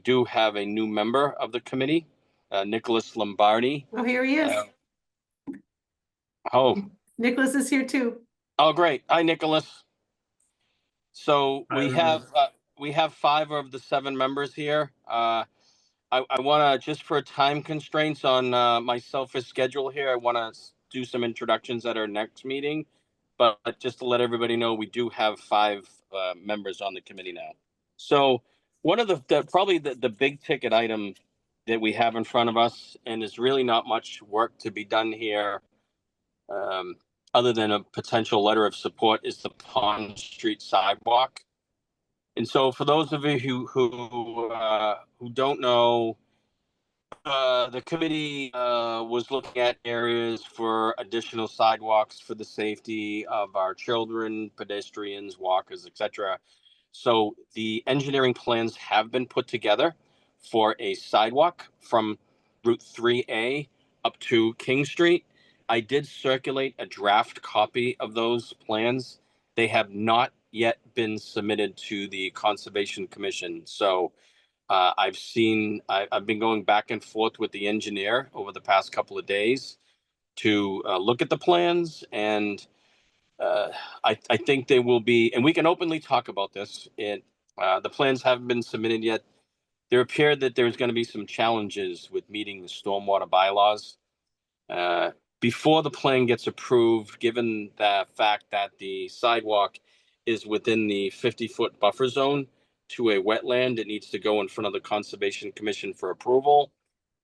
do have a new member of the committee, Nicholas Lombardi. Oh, here he is. Oh, Nicholas is here too. oh, great. Hi, Nicholas. So we have 5 of the 7 members here. I want to, just for time constraints on my selfish schedule here, I want to do some introductions at our next meeting. But just to let everybody know, we do have 5 members on the committee now. So one of probably the big ticket item that we have in front of us, and there's really not much work to be done here, other than a potential letter of support, is the Pond Street sidewalk. And so for those of you who don't know, the committee was looking at areas for additional sidewalks for the safety of our children, pedestrians, walkers, etc. So the engineering plans have been put together for a sidewalk from Route 3A up to King Street. I did circulate a draft copy of those plans. They have not yet been submitted to the Conservation Commission. So I've been going back and forth with the engineer over the past couple of days to look at the plans, and I think they will be, and we can openly talk about this. The plans haven't been submitted yet. There appeared that there's going to be some challenges with meeting the stormwater bylaws. Before the plan gets approved, given the fact that the sidewalk is within the 50-foot buffer zone to a wetland, it needs to go in front of the Conservation Commission for approval.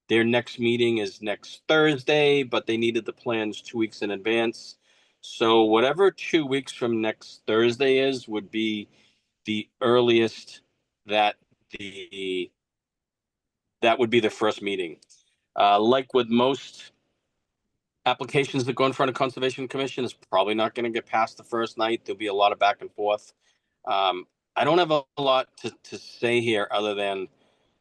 Their next meeting is next Thursday, but they needed the plans 2 weeks in advance. So whatever 2 weeks from next Thursday is would be the earliest that would be the first meeting. Like with most applications that go in front of Conservation Commission, is probably not going to get past the first night. There'll be a lot of back and forth. I don't have a lot to say here other than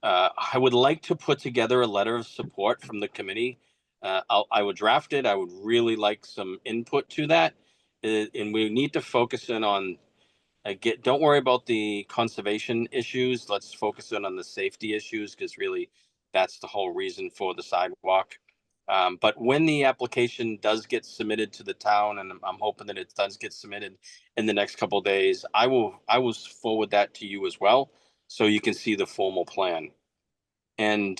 I would like to put together a letter of support from the committee. I would draft it. I would really like some input to that. And we need to focus in on, don't worry about the conservation issues. Let's focus in on the safety issues, because really that's the whole reason for the sidewalk. But when the application does get submitted to the town, and I'm hoping that it does get submitted in the next couple of days, I will forward that to you as well, so you can see the formal plan. And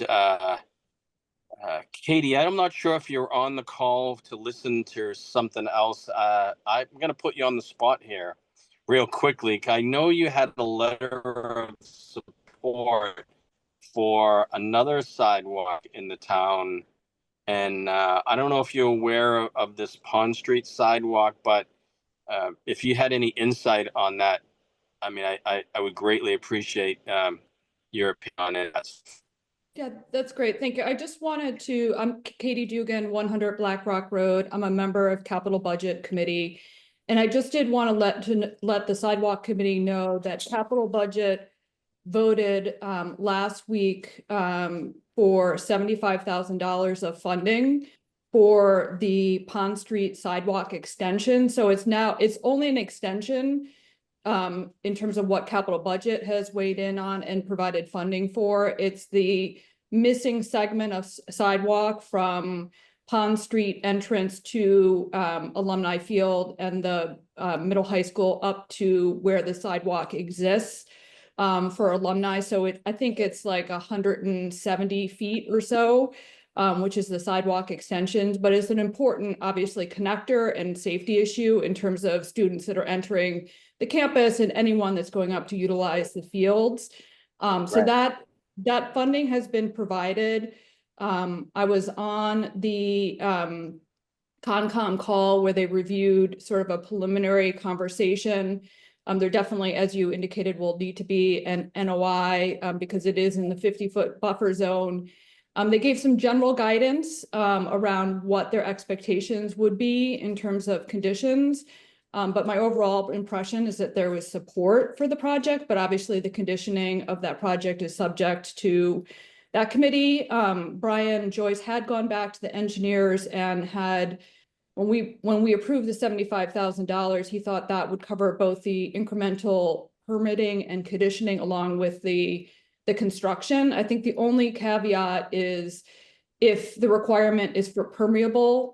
Katie, I'm not sure if you're on the call to listen to something else. I'm going to put you on the spot here real quickly. I know you had a letter of support for another sidewalk in the town. And I don't know if you're aware of this Pond Street sidewalk, but if you had any insight on that, I mean, I would greatly appreciate your opinion on it. Yeah, that's great. Thank you. I just wanted to, I'm Katie Dugan, 100 Black Rock Road. I'm a member of Capital Budget Committee. And I just did want to let the Sidewalk Committee know that Capital Budget voted last week for $75,000 of funding for the Pond Street sidewalk extension. So it's only an extension in terms of what Capital Budget has weighed in on and provided funding for. It's the missing segment of sidewalk from Pond Street entrance to Alumni Field and the middle high school up to where the sidewalk exists for alumni. So I think it's like 170 feet or so, which is the sidewalk extensions, but it's an important, obviously, connector and safety issue in terms of students that are entering the campus and anyone that's going up to utilize the fields. So that funding has been provided. I was on the Concom call where they reviewed sort of a preliminary conversation. There definitely, as you indicated, will need to be an NOI because it is in the 50-foot buffer zone. They gave some general guidance around what their expectations would be in terms of conditions. But my overall impression is that there was support for the project, but obviously the conditioning of that project is subject to that committee. Brian Joyce had gone back to the engineers and had, when we approved the $75,000, he thought that would cover both the incremental permitting and conditioning along with the the construction. I think the only caveat is if the requirement is for permeable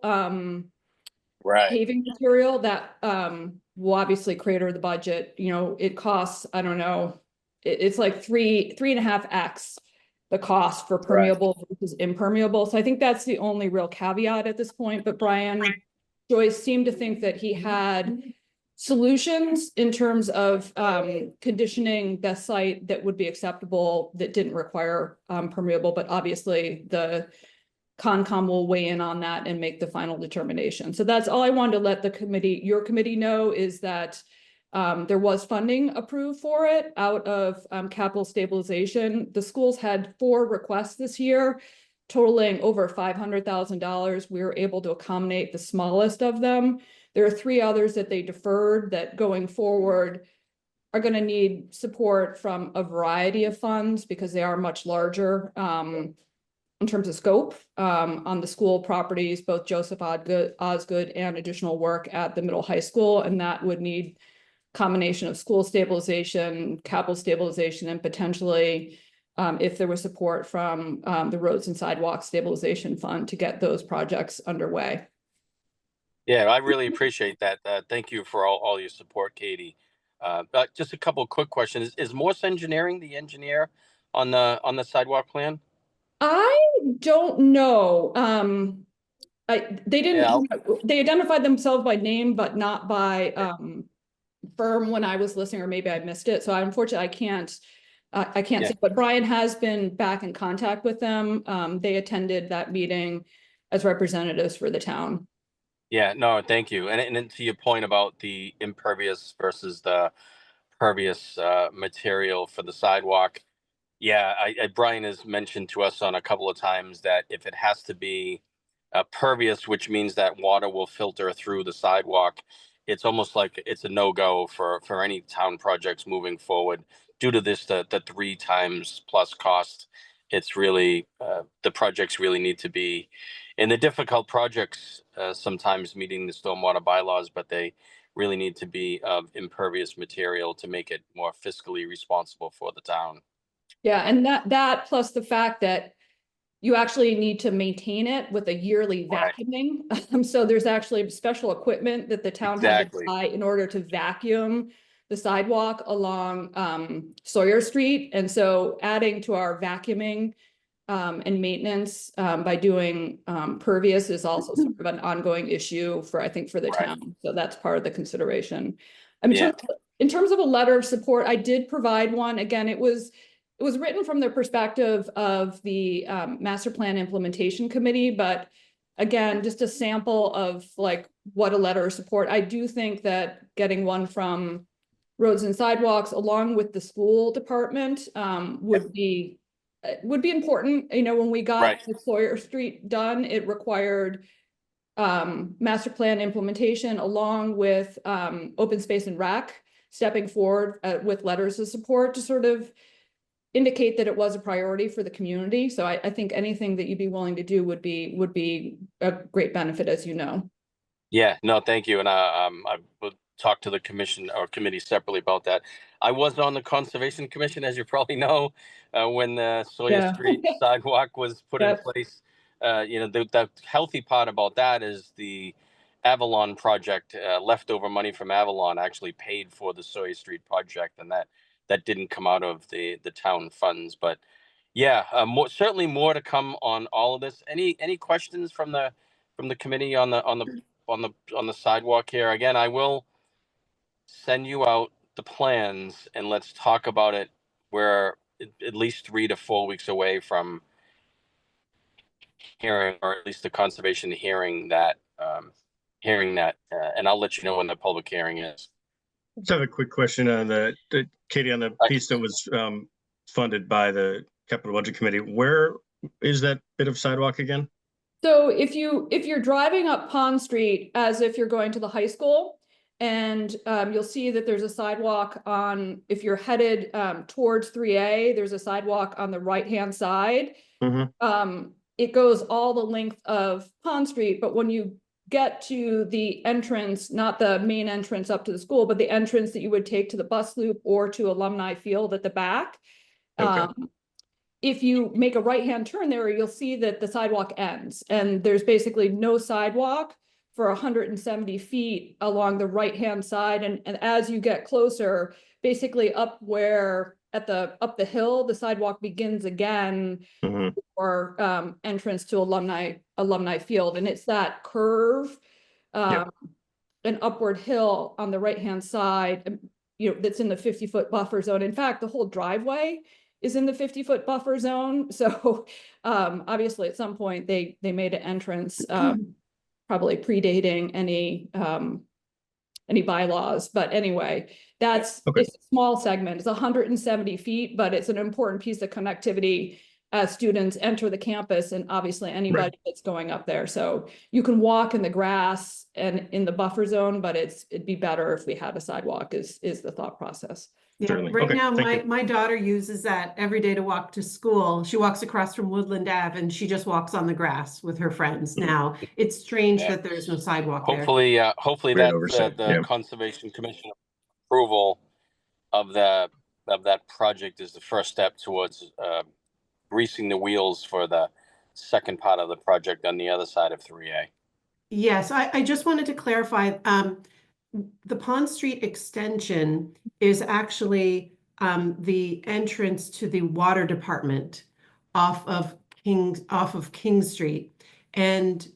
Right. paving material, that will obviously crater the budget. You know, it costs, I don't know, it's like 3.5x the cost for permeable versus impermeable. So I think that's the only real caveat at this point. But Brian Joyce seemed to think that he had solutions in terms of conditioning the site that would be acceptable, that didn't require permeable, but obviously the Concom will weigh in on that and make the final determination. So that's all I wanted to let the committee, your committee, know, is that there was funding approved for it out of capital stabilization. The schools had 4 requests this year, totaling over $500,000. We were able to accommodate the smallest of them. There are 3 others that they deferred that going forward are going to need support from a variety of funds because they are much larger in terms of scope on the school properties, both Joseph Osgood and additional work at the middle high school. And that would need combination of school stabilization, capital stabilization, and potentially if there was support from the Roads and Sidewalk Stabilization Fund to get those projects underway. Yeah, I really appreciate that. Thank you for all your support, Katie. But just a couple of quick questions. Is Morse Engineering the engineer on the sidewalk plan? I don't know. They didn't. Yeah. They identified themselves by name, but not by firm when I was listening, or maybe I missed it. So unfortunately, I can't Yeah. say. But Brian has been back in contact with them. They attended that meeting as representatives for the town. Yeah, no, thank you. And then to your point about the impervious versus the pervious material for the sidewalk, yeah, Brian has mentioned to us on a couple of times that if it has to be pervious, which means that water will filter through the sidewalk, it's almost like it's a no-go for any town projects moving forward due to this the 3 times plus cost. It's really the projects really need to be, and the difficult projects sometimes meeting the stormwater bylaws, but they really need to be of impervious material to make it more fiscally responsible for the town. Yeah, and that plus the fact that you actually need to maintain it with a yearly Right. vacuuming. So there's actually special equipment that the town had to Exactly. buy in order to vacuum the sidewalk along Sawyer Street. And so adding to our vacuuming and maintenance by doing pervious is also sort of an ongoing issue for, I think, for the Right. town. So that's part of the consideration. Yeah. In terms of a letter of support, I did provide one. Again, it was written from the perspective of the Master Plan Implementation Committee, but again, just a sample of like what a letter of support. I do think that getting one from Roads and Sidewalks along with the school department would be important. You know, when we got Right. the Sawyer Street done, it required master plan implementation along with open space and rec stepping forward with letters of support to sort of indicate that it was a priority for the community. So I think anything that you'd be willing to do would be a great benefit, as you know. Yeah, no, thank you. And I will talk to the commission or committee separately about that. I was on the Conservation Commission, as you probably know, when the Sawyer Yeah. Street sidewalk was put in Yep. place. You know, the healthy part about that is the Avalon project, leftover money from Avalon actually paid for the Sawyer Street project, and that didn't come out of the town funds. But yeah, certainly more to come on all of this. Any questions from the committee on the sidewalk here? Again, I will send you out the plans and let's talk about it. We're at least 3 to 4 weeks away from hearing, or at least the conservation hearing that, and I'll let you know when the public hearing is. Just have a quick question on Katie, on the piece that was funded by the Capital Budget Committee. Where is that bit of sidewalk again? So if you're driving up Pond Street as if you're going to the high school, and you'll see that there's a sidewalk on, if you're headed towards 3A, there's a sidewalk on the right-hand side. Mm-hmm. It goes all the length of Pond Street, but when you get to the entrance, not the main entrance up to the school, but the entrance that you would take to the bus loop or to Alumni Field at the back, Okay. if you make a right-hand turn there, you'll see that the sidewalk ends, and there's basically no sidewalk for 170 feet along the right-hand side. And as you get closer, basically up the hill, the sidewalk begins again, Mhm. or entrance to alumni field. And it's that curve, Yep. an upward hill on the right-hand side, that's in the 50-foot buffer zone. In fact, the whole driveway is in the 50-foot buffer zone. So obviously at some point they made an entrance, probably predating any bylaws. But anyway, it's a small segment. It's 170 feet, but it's an important piece of connectivity as students enter the campus, and obviously anybody that's going up there. So you can walk in the grass and in the buffer zone, but it'd be better if we had a sidewalk is the thought process. Yeah, Certainly. right Okay, now, thank you. my daughter uses that every day to walk to school. She walks across from Woodland Ave and she just walks on the grass with her friends now. It's strange Yeah. that there's no sidewalk there. Hopefully Great that oversight, the yeah. Conservation Commission approval of that project is the first step towards greasing the wheels for the second part of the project on the other side of 3A. Yes, I just wanted to clarify, the Pond Street extension is actually the entrance to the water department off of King Street. And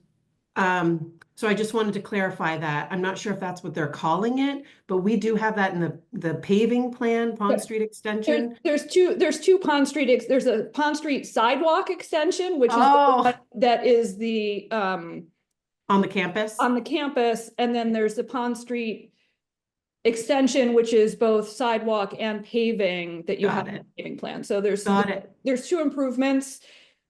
so I just wanted to clarify that. I'm not sure if that's what they're calling it, but we do have that in the paving plan, Pond Street extension. There's two Pond Street, there's a Pond Street sidewalk extension, which is Oh, that is the on the campus? on the campus, and then there's the Pond Street extension, which is both sidewalk and paving that you Got have in it. the paving plan. So there's Got it. two improvements.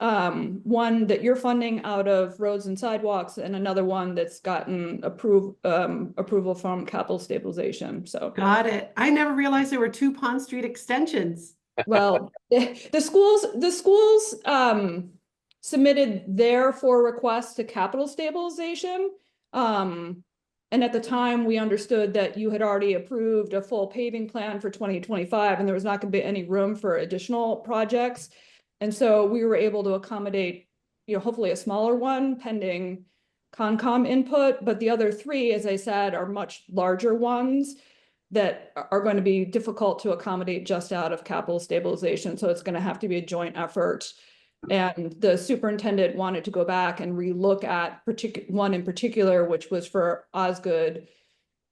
One that you're funding out of roads and sidewalks, and another one that's gotten approval from capital stabilization. So Got it. I never realized there were two Pond Street extensions. well, the schools submitted their four requests to capital stabilization. And at the time, we understood that you had already approved a full paving plan for 2025, and there was not going to be any room for additional projects. And so we were able to accommodate, hopefully a smaller one pending Concom input. But the other three, as I said, are much larger ones that are going to be difficult to accommodate just out of capital stabilization. So it's going to have to be a joint effort. And the superintendent wanted to go back and relook at one in particular, which was for Osgood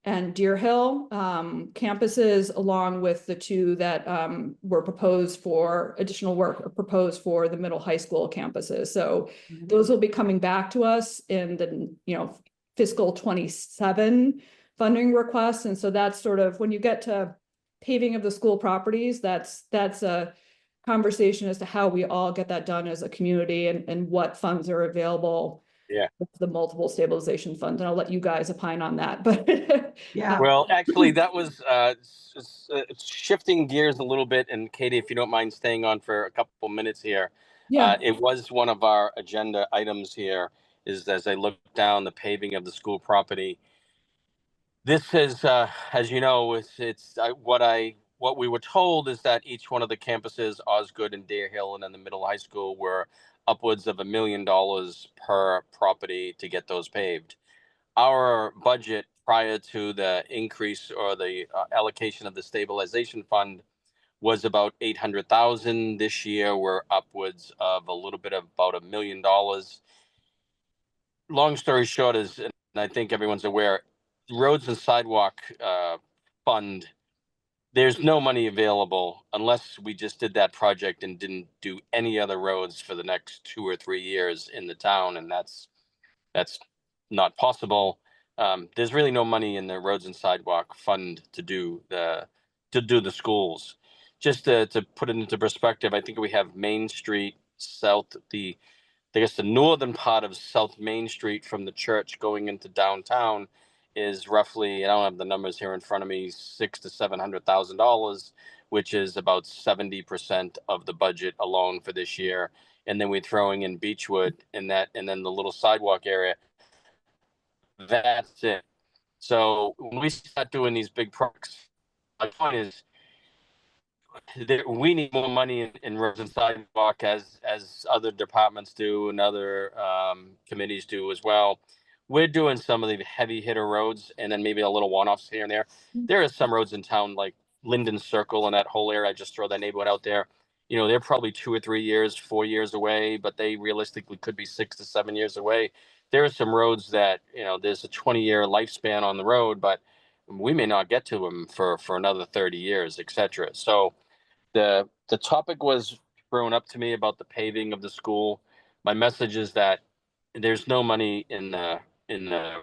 and Deer Hill campuses, along with the two that were proposed for additional work proposed for the middle high school campuses. So those will be coming back to us in the fiscal 27 funding requests. And so that's sort of when you get to paving of the school properties, that's a conversation as to how we all get that done as a community, and what funds are available. Yeah. With the multiple stabilization funds, and I'll let you guys opine on that. But yeah. Well, actually, that was shifting gears a little bit. And Katie, if you don't mind staying on for a couple minutes here, it was one of our agenda items here. Is as I look down the paving of the school property. This is, as you know, it's what we were told is that each one of the campuses, Osgood and Deer Hill, and then the middle high school, were upwards of $1 million per property to get those paved. Our budget prior to the increase or the allocation of the stabilization fund was about 800,000. This year, we're upwards of a little bit of about $1 million. Long story short is, and I think everyone's aware, roads and sidewalk fund, there's no money available unless we just did that project and didn't do any other roads for the next 2 or 3 years in the town, and that's not possible. There's really no money in the roads and sidewalk fund to do the schools. Just to put it into perspective, I think we have Main Street South, I guess the northern part of South Main Street from the church going into downtown is roughly, I don't have the numbers here in front of me, $600,000 to $700,000, which is about 70% of the budget alone for this year. And then we're throwing in Beechwood and then the little sidewalk area. That's it. So when we start doing these big projects, my point is, we need more money in roads and sidewalk as other departments do and other committees do as well. We're doing some of the heavy hitter roads and then maybe a little one-offs here and there. There are some roads in town like Linden Circle and that whole area. I just throw that neighborhood out there. You know, they're probably 2 or 3 years, 4 years away, but they realistically could be 6 to 7 years away. There are some roads that, you know, there's a 20-year lifespan on the road, but we may not get to them for another 30 years, etc. So the topic was thrown up to me about the paving of the school. My message is that there's no money in the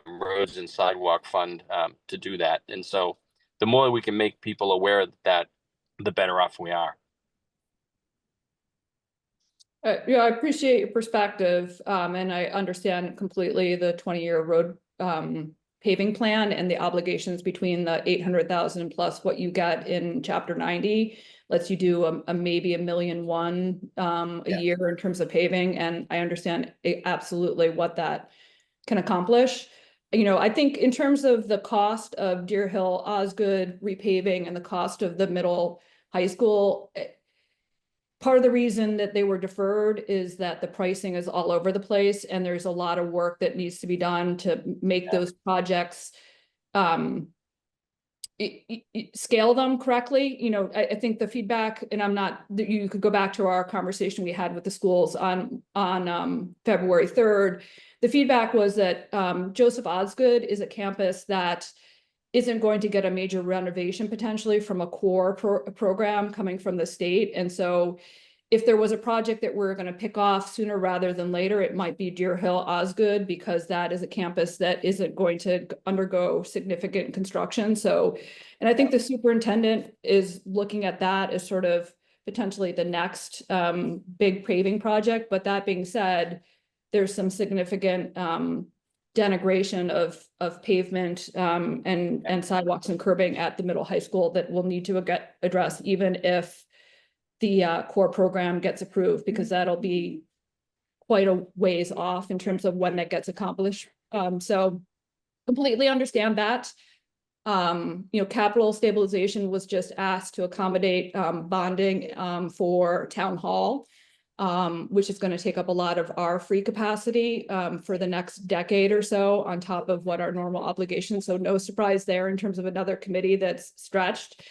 roads and sidewalk fund to do that, and so the more we can make people aware of that, the better off we are. Yeah, I appreciate your perspective, and I understand completely the 20-year road paving plan and the obligations between the 800,000 plus what you get in Chapter 90 lets you do a maybe $1.1 million a year in terms of paving, and I understand absolutely what that can accomplish. You know, I think in terms of the cost of Deer Hill, Osgood repaving and the cost of the middle high school, part of the reason that they were deferred is that the pricing is all over the place and there's a lot of work that needs to be done to make those projects scale them correctly. You know, I think the feedback, and I'm not, you could go back to our conversation we had with the schools on February 3rd. The feedback was that Joseph Osgood is a campus that isn't going to get a major renovation potentially from a core program coming from the state. And so if there was a project that we're going to pick off sooner rather than later, it might be Deer Hill Osgood, because that is a campus that isn't going to undergo significant construction. So, and I think the superintendent is looking at that as sort of potentially the next big paving project. But that being said, there's some significant denigration of pavement and sidewalks and curbing at the middle high school that will need to get addressed, even if the core program gets approved, because that'll be quite a ways off in terms of when that gets accomplished. So completely understand that. You know, capital stabilization was just asked to accommodate bonding for town hall, which is going to take up a lot of our free capacity for the next decade or so on top of what our normal obligations. So no surprise there in terms of another committee that's stretched.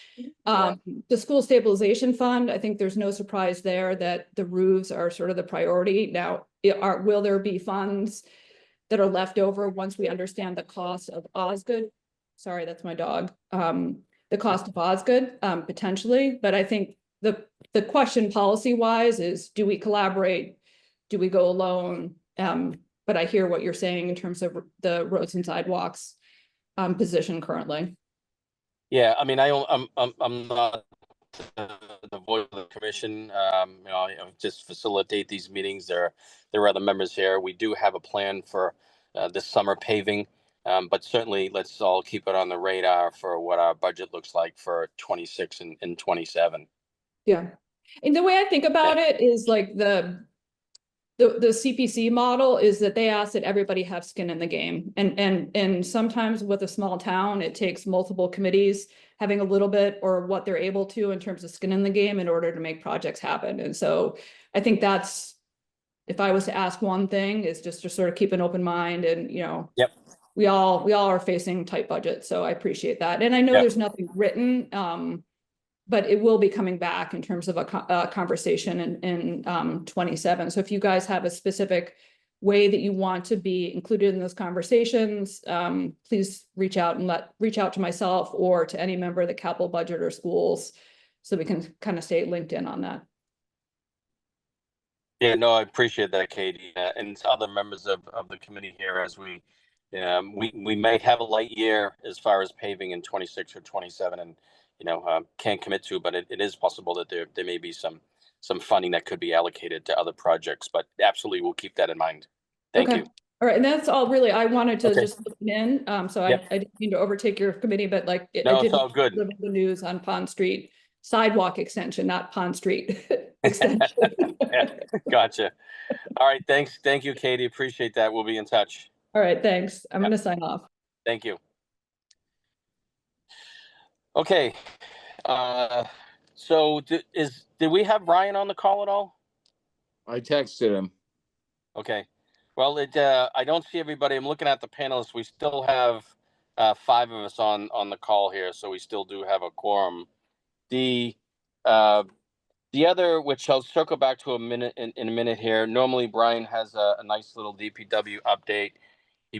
The school stabilization fund, I think there's no surprise there that the roofs are sort of the priority. Now, will there be funds that are left over once we understand the cost of Osgood? Sorry, that's my dog. The cost of Osgood, potentially, but I think the question policy wise is, do we collaborate? Do we go alone? But I hear what you're saying in terms of the roads and sidewalks position currently. Yeah, I mean, I'm not the voice of the commission. You know, I just facilitate these meetings. There are other members here. We do have a plan for this summer paving, but certainly let's all keep it on the radar for what our budget looks like for 26 and 27. Yeah, and the way I think about it is like the CPC model is that they ask that everybody have skin in the game, and sometimes with a small town, it takes multiple committees having a little bit or what they're able to in terms of skin in the game in order to make projects happen. And so I think that's, if I was to ask one thing, is just to sort of keep an open mind, and you know, we all are facing tight budgets, so I appreciate that. And I know there's nothing written, but it will be coming back in terms of a conversation in 27. So if you guys have a specific way that you want to be included in those conversations, please reach out to myself or to any member of the capital budget or schools, so we can kind of stay linked in on that. Yeah, no, I appreciate that, Katie, and other members of the committee here, as we may have a light year as far as paving in 26 or 27, and you know, can't commit to, but it is possible that there may be some funding that could be allocated to other projects, but absolutely we'll keep that in mind. Thank you. All right, and that's all really I wanted to just listen in. So I didn't mean to overtake your committee, but like no, I did it's all good. The news on Pond Street sidewalk extension, not Pond Street extension. Gotcha. All right, thanks. Thank you, Katie. Appreciate that. We'll be in touch. All right, thanks. I'm going to sign off. Thank you. Okay. So did we have Brian on the call at all? I texted him. Okay. Well, I don't see everybody. I'm looking at the panelists. We still have 5 of us on the call here, so we still do have a quorum. The other, which I'll circle back to in a minute here. Normally, Brian has a nice little DPW update. We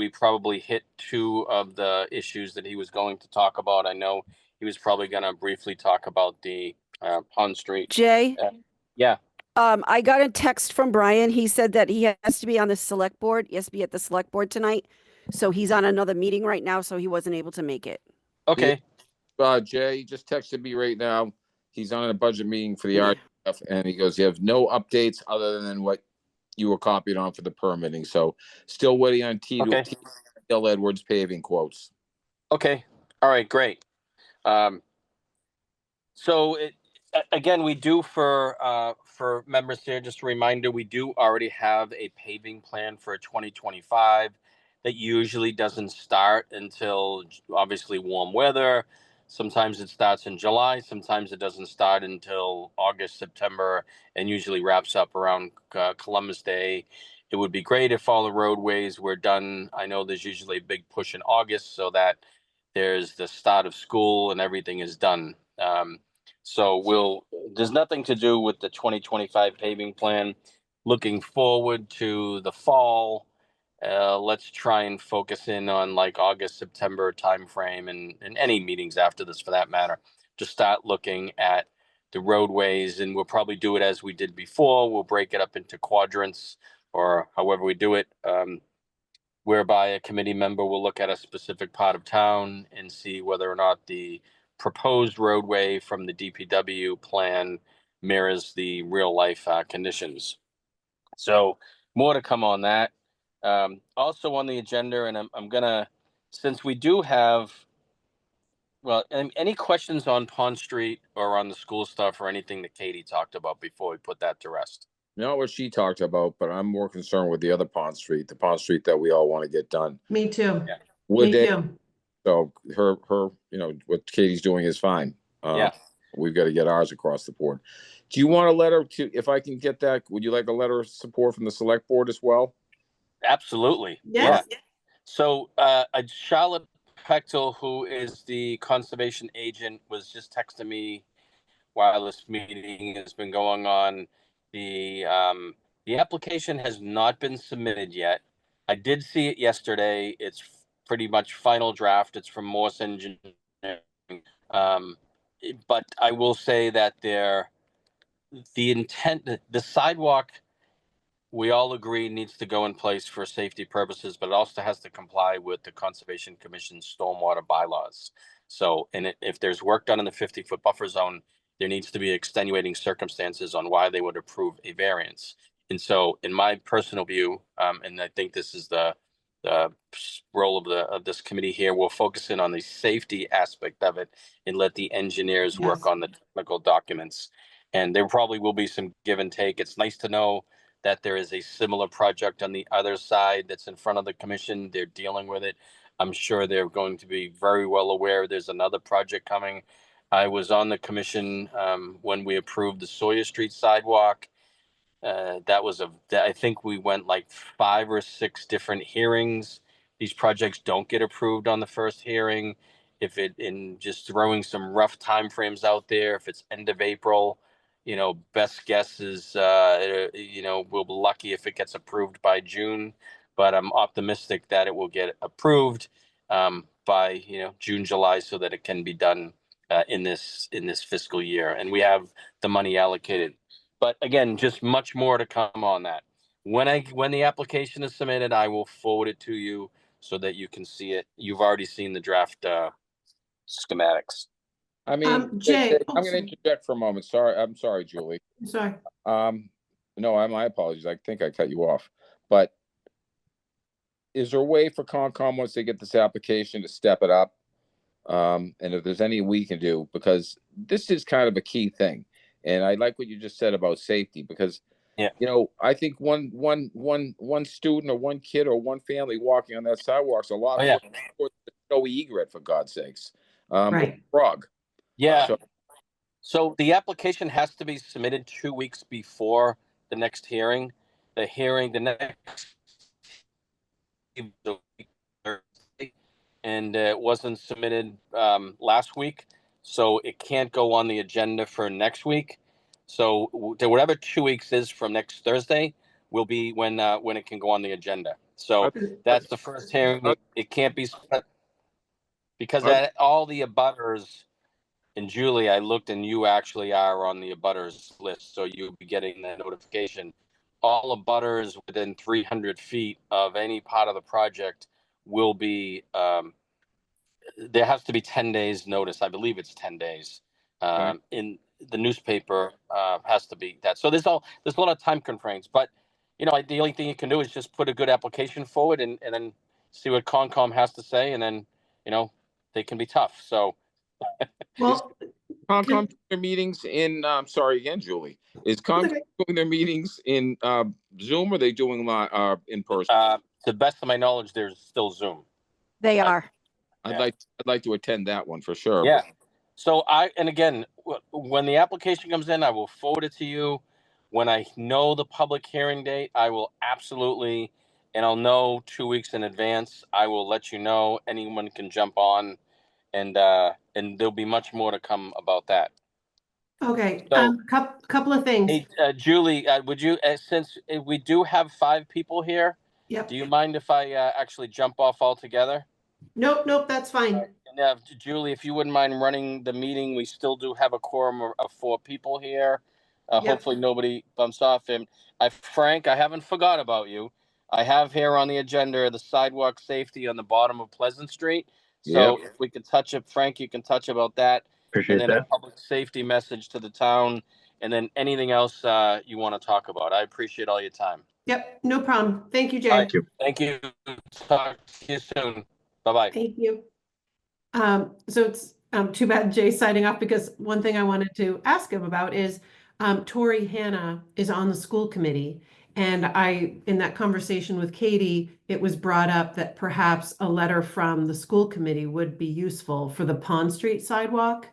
probably hit 2 of the issues that he was going to talk about. I know he was probably going to briefly talk about the Pond Street. Jay, Yeah. I got a text from Brian. He said that he has to be on the select board. He has to be at the select board tonight. So he's on another meeting right now, so he wasn't able to make it. Okay. Jay just texted me right now. He's on a budget meeting for the Yeah. RDF, and he goes, "You have no updates other than what you were copied on for the permitting." So still waiting on Okay. L. Edwards paving quotes. Okay. All right. Great. So again, we do for members here, just a reminder, we do already have a paving plan for 2025 that usually doesn't start until obviously warm weather. Sometimes it starts in July. Sometimes it doesn't start until August, September, and usually wraps up around Columbus Day. It would be great if all the roadways were done. I know there's usually a big push in August so that there's the start of school and everything is done. So there's nothing to do with the 2025 paving plan. Looking forward to the fall. Let's try and focus in on like August, September timeframe and any meetings after this for that matter. Just start looking at the roadways, and we'll probably do it as we did before. We'll break it up into quadrants or however we do it, whereby a committee member will look at a specific part of town and see whether or not the proposed roadway from the DPW plan mirrors the real life conditions. So more to come on that. Also on the agenda, and I'm gonna, since we do have, well, any questions on Pond Street or on the school stuff or anything that Katie talked about before we put that to rest? Not what she talked about, but I'm more concerned with the other Pond Street, the Pond Street that we all want to get done. Me too. Yeah. Would Me they? too. So her, what Katie's doing is fine. Yeah. We've got to get ours across the board. Do you want a letter to, if I can get that, would you like a letter of support from the select board as well? Absolutely. Yes. Yeah. So Charlotte Pechtel, who is the conservation agent, was just texting me while this meeting has been going on. The application has not been submitted yet. I did see it yesterday. It's pretty much final draft. It's from Morse Engineering. But I will say that the intent, the sidewalk, we all agree needs to go in place for safety purposes, but it also has to comply with the Conservation Commission's stormwater bylaws. So, and if there's work done in the 50-foot buffer zone, there needs to be extenuating circumstances on why they would approve a variance. And so, in my personal view, and I think this is the role of this committee here, we'll focus in on the safety aspect of it and let the engineers work Yes. on the technical documents. And there probably will be some give and take. It's nice to know that there is a similar project on the other side that's in front of the commission. They're dealing with it. I'm sure they're going to be very well aware there's another project coming. I was on the commission when we approved the Sawyer Street sidewalk. I think we went like 5 or 6 different hearings. These projects don't get approved on the first hearing. In just throwing some rough timeframes out there, if it's end of April, best guess is, we'll be lucky if it gets approved by June, but I'm optimistic that it will get approved by, June, July, so that it can be done in this fiscal year. And we have the money allocated. But again, just much more to come on that. When the application is submitted, I will forward it to you so that you can see it. You've already seen the draft schematics. I mean, Jay, I'm going to interject for a moment. I'm sorry, Julie. Sorry. No, my apologies. I think I cut you off. But is there a way for Concom, once they get this application, to step it up? And if there's any we can do, because this is kind of a key thing. And I like what you just said about safety, because, I think one student or one kid or one family walking on that sidewalk is a lot for snowy egret, for God's sakes. Right. Frog. Yeah. So the application has to be submitted 2 weeks before the next hearing. The next is a week Thursday, and it wasn't submitted last week, so it can't go on the agenda for next week. So whatever 2 weeks is from next Thursday will be when it can go on the agenda. So that's the first hearing. It can't be because all the abutters. And Julie, I looked, and you actually are on the abutters list, so you'll be getting the notification. All abutters within 300 feet of any part of the project will be. There has to be 10 days notice. I believe it's 10 days. In the newspaper has to be that. So there's a lot of time constraints, but the only thing you can do is just put a good application forward, and then see what Concom has to say, and then they can be tough. So. Well, Concom doing their meetings in, sorry again, Julie. Is Concom doing their meetings in Zoom, or are they doing in person? To the best of my knowledge, there's still Zoom. They are. I'd like to attend that one for sure. Yeah. So again, when the application comes in, I will forward it to you. When I know the public hearing date, I will absolutely, and I'll know 2 weeks in advance. I will let you know. Anyone can jump on, and there'll be much more to come about that. okay. So, Couple of things. Hey, Julie, would you, since we do have 5 people here, Yep. do you mind if I actually jump off altogether? Nope, that's fine. And, Julie, if you wouldn't mind running the meeting, we still do have a quorum of 4 people here. Yep. Hopefully nobody bumps off. And Frank, I haven't forgot about you. I have here on the agenda the sidewalk safety on the bottom of Pleasant Street. So if we could touch it, Frank, you can touch about that. Appreciate and then that. a public safety message to the town, and then anything else you want to talk about. I appreciate all your time. Yep, no problem. Thank you, Jay. All right. Thank you. Talk to you soon. Bye-bye. Thank you. So it's too bad Jay's signing off, because one thing I wanted to ask him about is Tori Hanna is on the school committee. And in that conversation with Katie, it was brought up that perhaps a letter from the school committee would be useful for the Pond Street sidewalk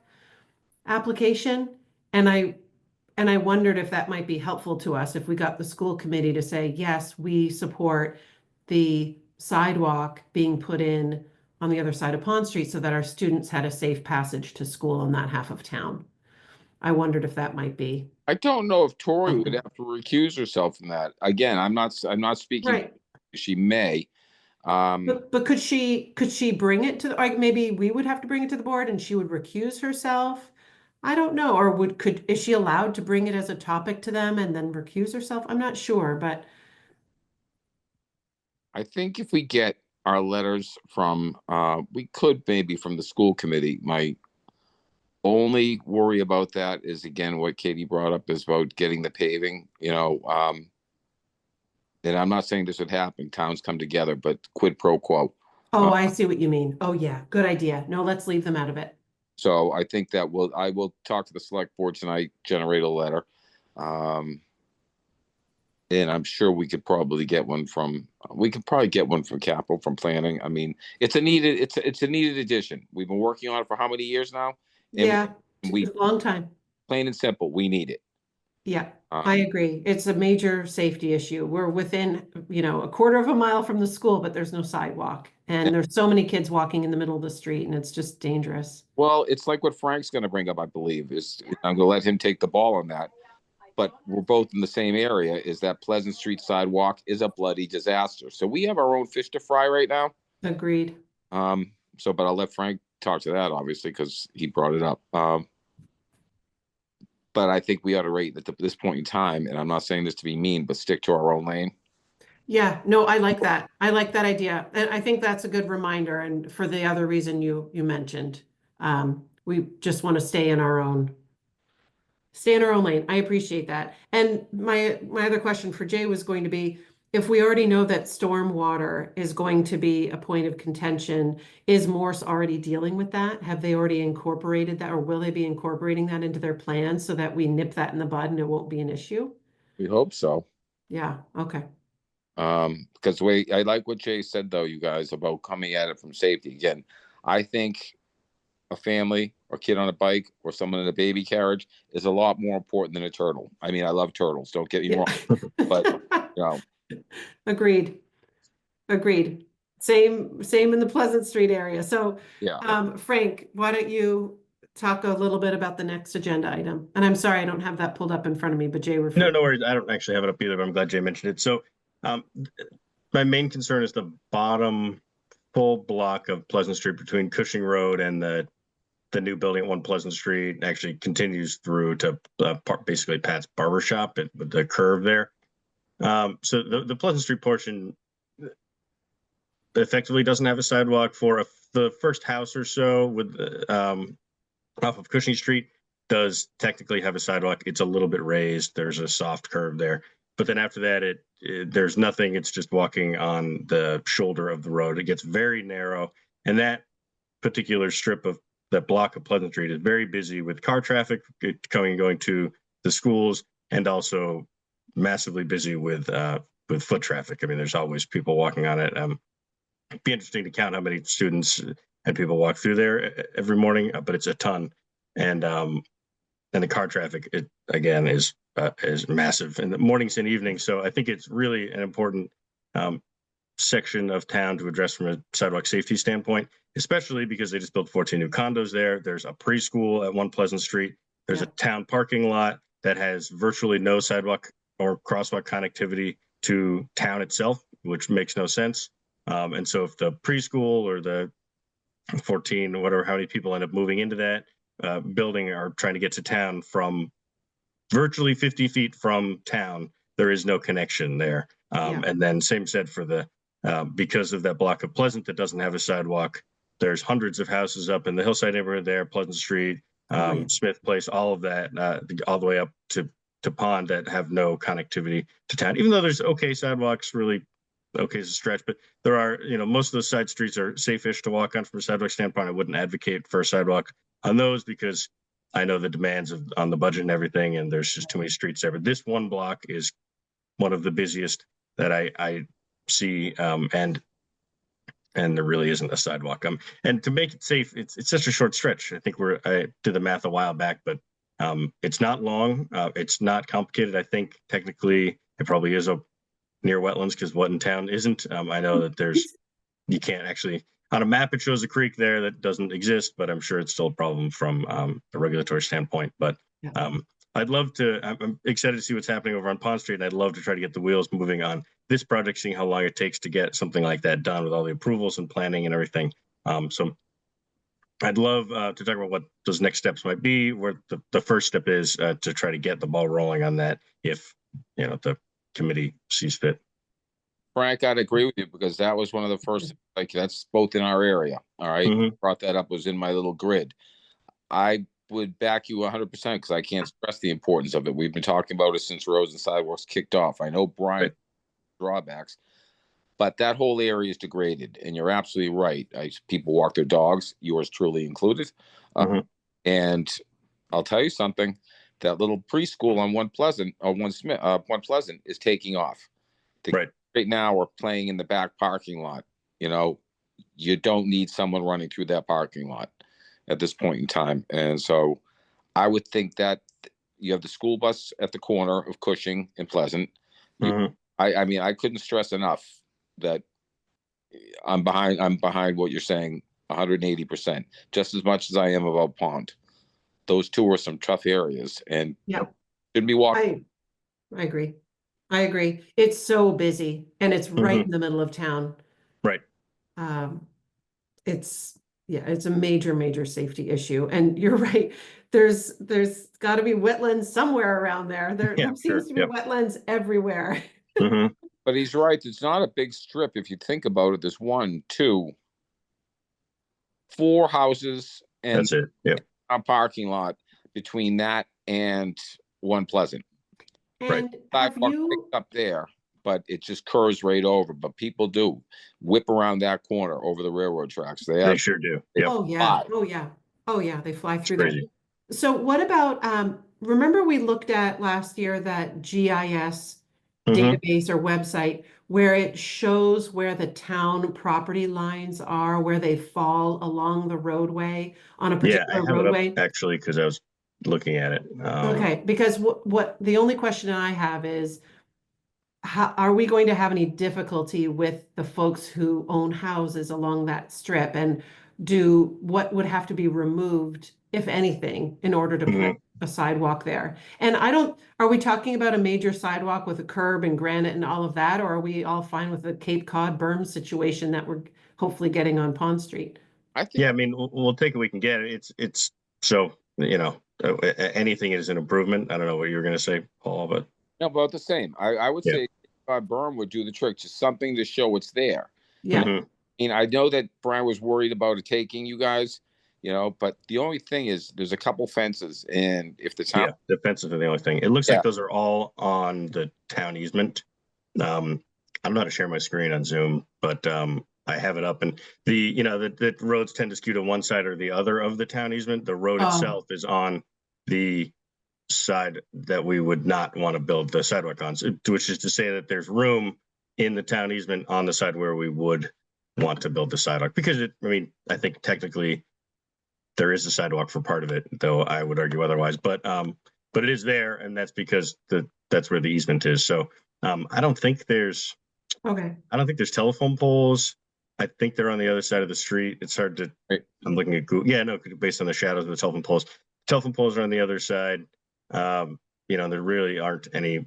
application. And I wondered if that might be helpful to us if we got the school committee to say, yes, we support the sidewalk being put in on the other side of Pond Street so that our students had a safe passage to school in that half of town. I wondered if that might be. I don't know if Tori would have to recuse herself from that. Again, I'm not speaking. Right. She may. But could she bring it to like maybe we would have to bring it to the board and she would recuse herself? I don't know. Or is she allowed to bring it as a topic to them and then recuse herself? I'm not sure, but I think if we get our letters from, we could maybe from the school committee. My only worry about that is, again, what Katie brought up is about getting the paving, and I'm not saying this would happen. Towns come together, but quid pro quo. oh, I see what you mean. Oh yeah, good idea. No, let's leave them out of it. So I think I will talk to the select board tonight, generate a letter. And I'm sure we could probably get one from capital, from planning. I mean, it's a needed addition. We've been working on it for how many years now? And Yeah, we a long time. plain and simple, we need it. Yeah, I agree. It's a major safety issue. We're within, a quarter of a mile from the school, but there's no sidewalk. And there's so many kids walking in the middle of the street, and it's just dangerous. Well, it's like what Frank's going to bring up, I believe, is I'm going to let him take the ball on that. But we're both in the same area, is that Pleasant Street sidewalk is a bloody disaster. So we have our own fish to fry right now. Agreed. But I'll let Frank talk to that, obviously, because he brought it up. But I think we ought to rate at this point in time, and I'm not saying this to be mean, but stick to our own lane. Yeah, no, I like that. I like that idea. And I think that's a good reminder. And for the other reason you mentioned, we just want to stay in our own lane. I appreciate that. And my other question for Jay was going to be, if we already know that stormwater is going to be a point of contention, is Morse already dealing with that? Have they already incorporated that, or will they be incorporating that into their plans so that we nip that in the bud and it won't be an issue? We hope so. Yeah, okay. Because I like what Jay said, though, you guys, about coming at it from safety. Again, I think a family or kid on a bike or someone in a baby carriage is a lot more important than a turtle. I mean, I love turtles, don't get me wrong, but you know, Agreed. Agreed. Same in the Pleasant Street area. So, yeah. Frank, why don't you talk a little bit about the next agenda item? And I'm sorry, I don't have that pulled up in front of me, but Jay referred. No, no worries. I don't actually have it up either, but I'm glad Jay mentioned it. So, my main concern is the bottom full block of Pleasant Street between Cushing Road and the new building at 1 Pleasant Street actually continues through to basically Pat's Barbershop with the curve there. So the Pleasant Street portion effectively doesn't have a sidewalk for the first house or so with off of Cushing Street does technically have a sidewalk. It's a little bit raised. There's a soft curve there. But then after that, there's nothing. It's just walking on the shoulder of the road. It gets very narrow. And that particular strip of that block of Pleasant Street is very busy with car traffic coming and going to the schools, and also massively busy with foot traffic. I mean, there's always people walking on it. It'd be interesting to count how many students and people walk through there every morning, but it's a ton. And the car traffic, it again is massive in the mornings and evenings. So I think it's really an important section of town to address from a sidewalk safety standpoint, especially because they just built 14 new condos there. There's a preschool at 1 Pleasant Street. There's a town parking lot that has virtually no sidewalk or crosswalk connectivity to town itself, which makes no sense. And so if the preschool or the 14 or whatever, how many people end up moving into that building are trying to get to town from virtually 50 feet from town, there is no connection there. And then same said for the because of that block of Pleasant that doesn't have a sidewalk, there's hundreds of houses up in the hillside neighborhood there, Pleasant Street, Smith Place, all of that, all the way up to Pond that have no connectivity to town. Even though there's okay sidewalks, really okay as a stretch, but there are, most of those side streets are safe-ish to walk on from a sidewalk standpoint. I wouldn't advocate for a sidewalk on those because I know the demands on the budget and everything, and there's just too many streets there. But this one block is one of the busiest that I see, and there really isn't a sidewalk. And to make it safe, it's such a short stretch. I think I did the math a while back, but it's not long. It's not complicated. I think technically it probably is near wetlands because what in town isn't. I know that you can't actually, on a map it shows a creek there that doesn't exist, but I'm sure it's still a problem from a regulatory standpoint. But I'm excited to see what's happening over on Pond Street, and I'd love to try to get the wheels moving on this project, seeing how long it takes to get something like that done with all the approvals and planning and everything. So I'd love to talk about what those next steps might be, where the first step is to try to get the ball rolling on that if the committee sees fit. Frank, I'd agree with you because that was one of the first, that's both in our area. All right. Brought that up, was in my little grid. I would back you 100% because I can't stress the importance of it. We've been talking about it since roads and sidewalks kicked off. I know Brian drawbacks, but that whole area is degraded, and you're absolutely right. People walk their dogs, yours truly included. And I'll tell you something, that little preschool on 1 Pleasant or 1 Pleasant is taking off. Right now we're playing in the back parking lot. You don't need someone running through that parking lot at this point in time. And so I would think that you have the school bus at the corner of Cushing and Pleasant. I mean, I couldn't stress enough that I'm behind what you're saying 180%, just as much as I am about Pond. Those two are some tough areas, and shouldn't be walking. I agree. It's so busy, and it's right in the middle of town. Right. It's a major safety issue. And you're right. There's got to be wetlands somewhere around there. There seems to be wetlands everywhere. But he's right. It's not a big strip. If you think about it, there's 1, 2, 4 houses and that's it. A parking lot between that and 1 Pleasant. And Sidewalk picked up there, but it just curves right over. But people do whip around that corner over the railroad tracks. They sure do. Oh yeah. They fly through there. So what about, remember we looked at last year that GIS database or website where it shows where the town property lines are, where they fall along the roadway on a Yeah, I particular have it up roadway? actually because I was looking at it. Okay, because what the only question I have is, how are we going to have any difficulty with the folks who own houses along that strip, and what would have to be removed, if anything, in order to Mhm. put a sidewalk there? And are we talking about a major sidewalk with a curb and granite and all of that, or are we all fine with the Cape Cod berm situation that we're hopefully getting on Pond Street? I think, Yeah, I mean, we'll take what we can get. It's so, anything is an improvement. I don't know what you were going to say, Paul, but no, about the same. I would Yeah. say berm would do the trick, just something to show it's there. Yeah, Mhm. I mean, I know that Brian was worried about it taking you guys, but the only thing is there's a couple fences, and if the town, Yeah, the fences are the only thing. It looks Yeah. like those are all on the town easement. I'm not to share my screen on Zoom, but I have it up, and the roads tend to skew to one side or the other of the town easement. The road Oh. itself is on the side that we would not want to build the sidewalk on, which is to say that there's room in the town easement on the side where we would want to build the sidewalk, because I think technically there is a sidewalk for part of it, though I would argue otherwise. But it is there, and that's because that's where the easement is. So I don't think there's okay, telephone poles. I think they're on the other side of the street. It's hard to. Right. I'm looking at Google. Yeah, no, based on the shadows of the telephone poles. Telephone poles are on the other side. There really aren't any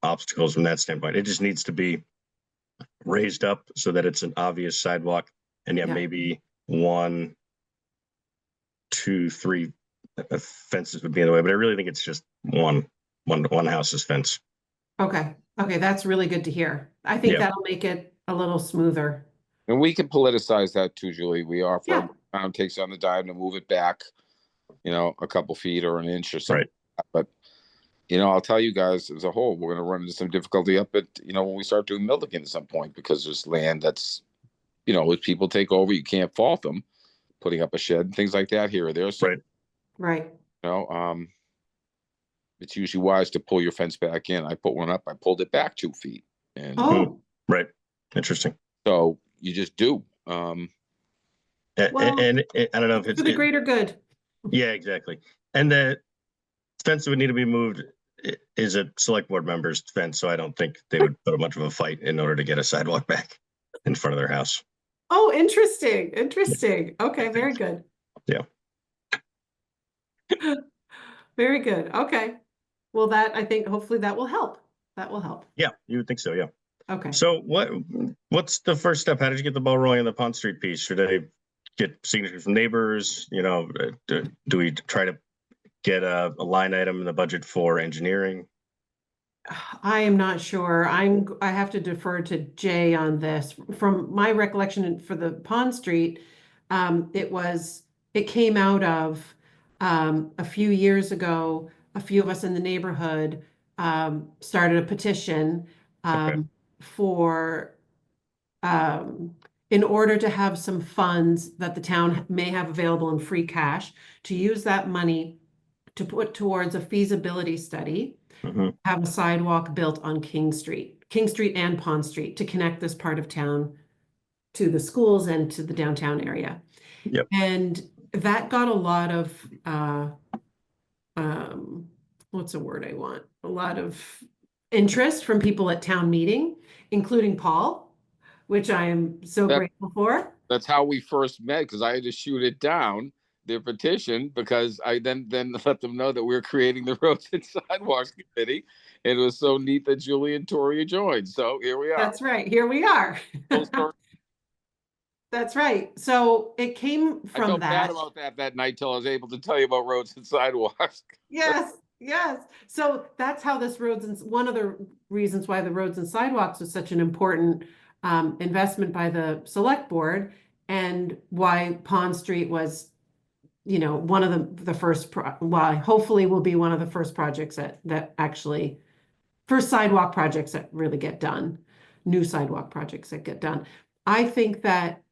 obstacles from that standpoint. It just needs to be raised up so that it's an obvious sidewalk. And Yeah. maybe 1, 2, 3 fences would be in the way, but I really think it's just one house's fence. okay, that's really good to hear. I think Yeah. that'll make it a little smoother. and we can politicize that too, Julie. We offer, Yeah. town takes on the dime to move it back, a couple feet or an inch or something. Right. But, I'll tell you guys as a whole, we're going to run into some difficulty up at, when we start doing Milligan at some point, because there's land that's, as people take over, you can't fault them putting up a shed and things like that here or there. So, Right. Right. it's usually wise to pull your fence back in. I put one up, I pulled it back 2 feet. And Oh, Right. Interesting. so you just do. Well, And I don't know if it's for the greater good. Yeah, exactly. And the fence that would need to be moved is a select board member's fence, so I don't think they would put much of a fight in order to get a sidewalk back in front of their house. Oh, interesting. Okay, very good. Yeah. Very good. Okay. Well, I think hopefully that will help. Yeah, you would think so. Yeah. Okay. So what's the first step? How did you get the ball rolling on the Pond Street piece? Should I get signatures from neighbors? Do we try to get a line item in the budget for engineering? I am not sure. I have to defer to Jay on this. From my recollection for the Pond Street, it came out of a few years ago. A few of us in the neighborhood started a petition for in order to have some funds that the town may have available in free cash, to use that money to put towards a feasibility study, Mhm. have a sidewalk built on King Street and Pond Street, to connect this part of town to the schools and to the downtown area. Yep. And that got a lot of what's a word I want? A lot of interest from people at town meeting, including Paul, which I am so grateful for. That's how we first met, because I had to shoot it down, their petition, because I then let them know that we were creating the Roads and Sidewalks Committee. And it was so neat that Julie and Toria joined. So here we are. That's right. Here we are. That's right. So it came I from felt bad that. about that night till I was able to tell you about Roads and Sidewalks. Yes. So that's how this one of the reasons why the Roads and Sidewalks was such an important investment by the select board, and why Pond Street was, one of the first, hopefully will be one of the first projects that actually, first sidewalk projects that really get done, new sidewalk projects that get done. I think that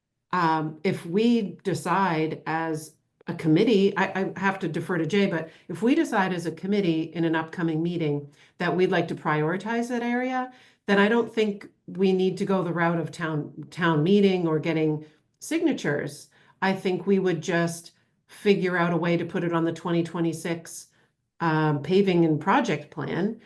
if we decide as a committee, I have to defer to Jay, but if we decide as a committee in an upcoming meeting that we'd like to prioritize that area, then I don't think we need to go the route of town meeting or getting signatures. I think we would just figure out a way to put it on the 2026 paving and project plan.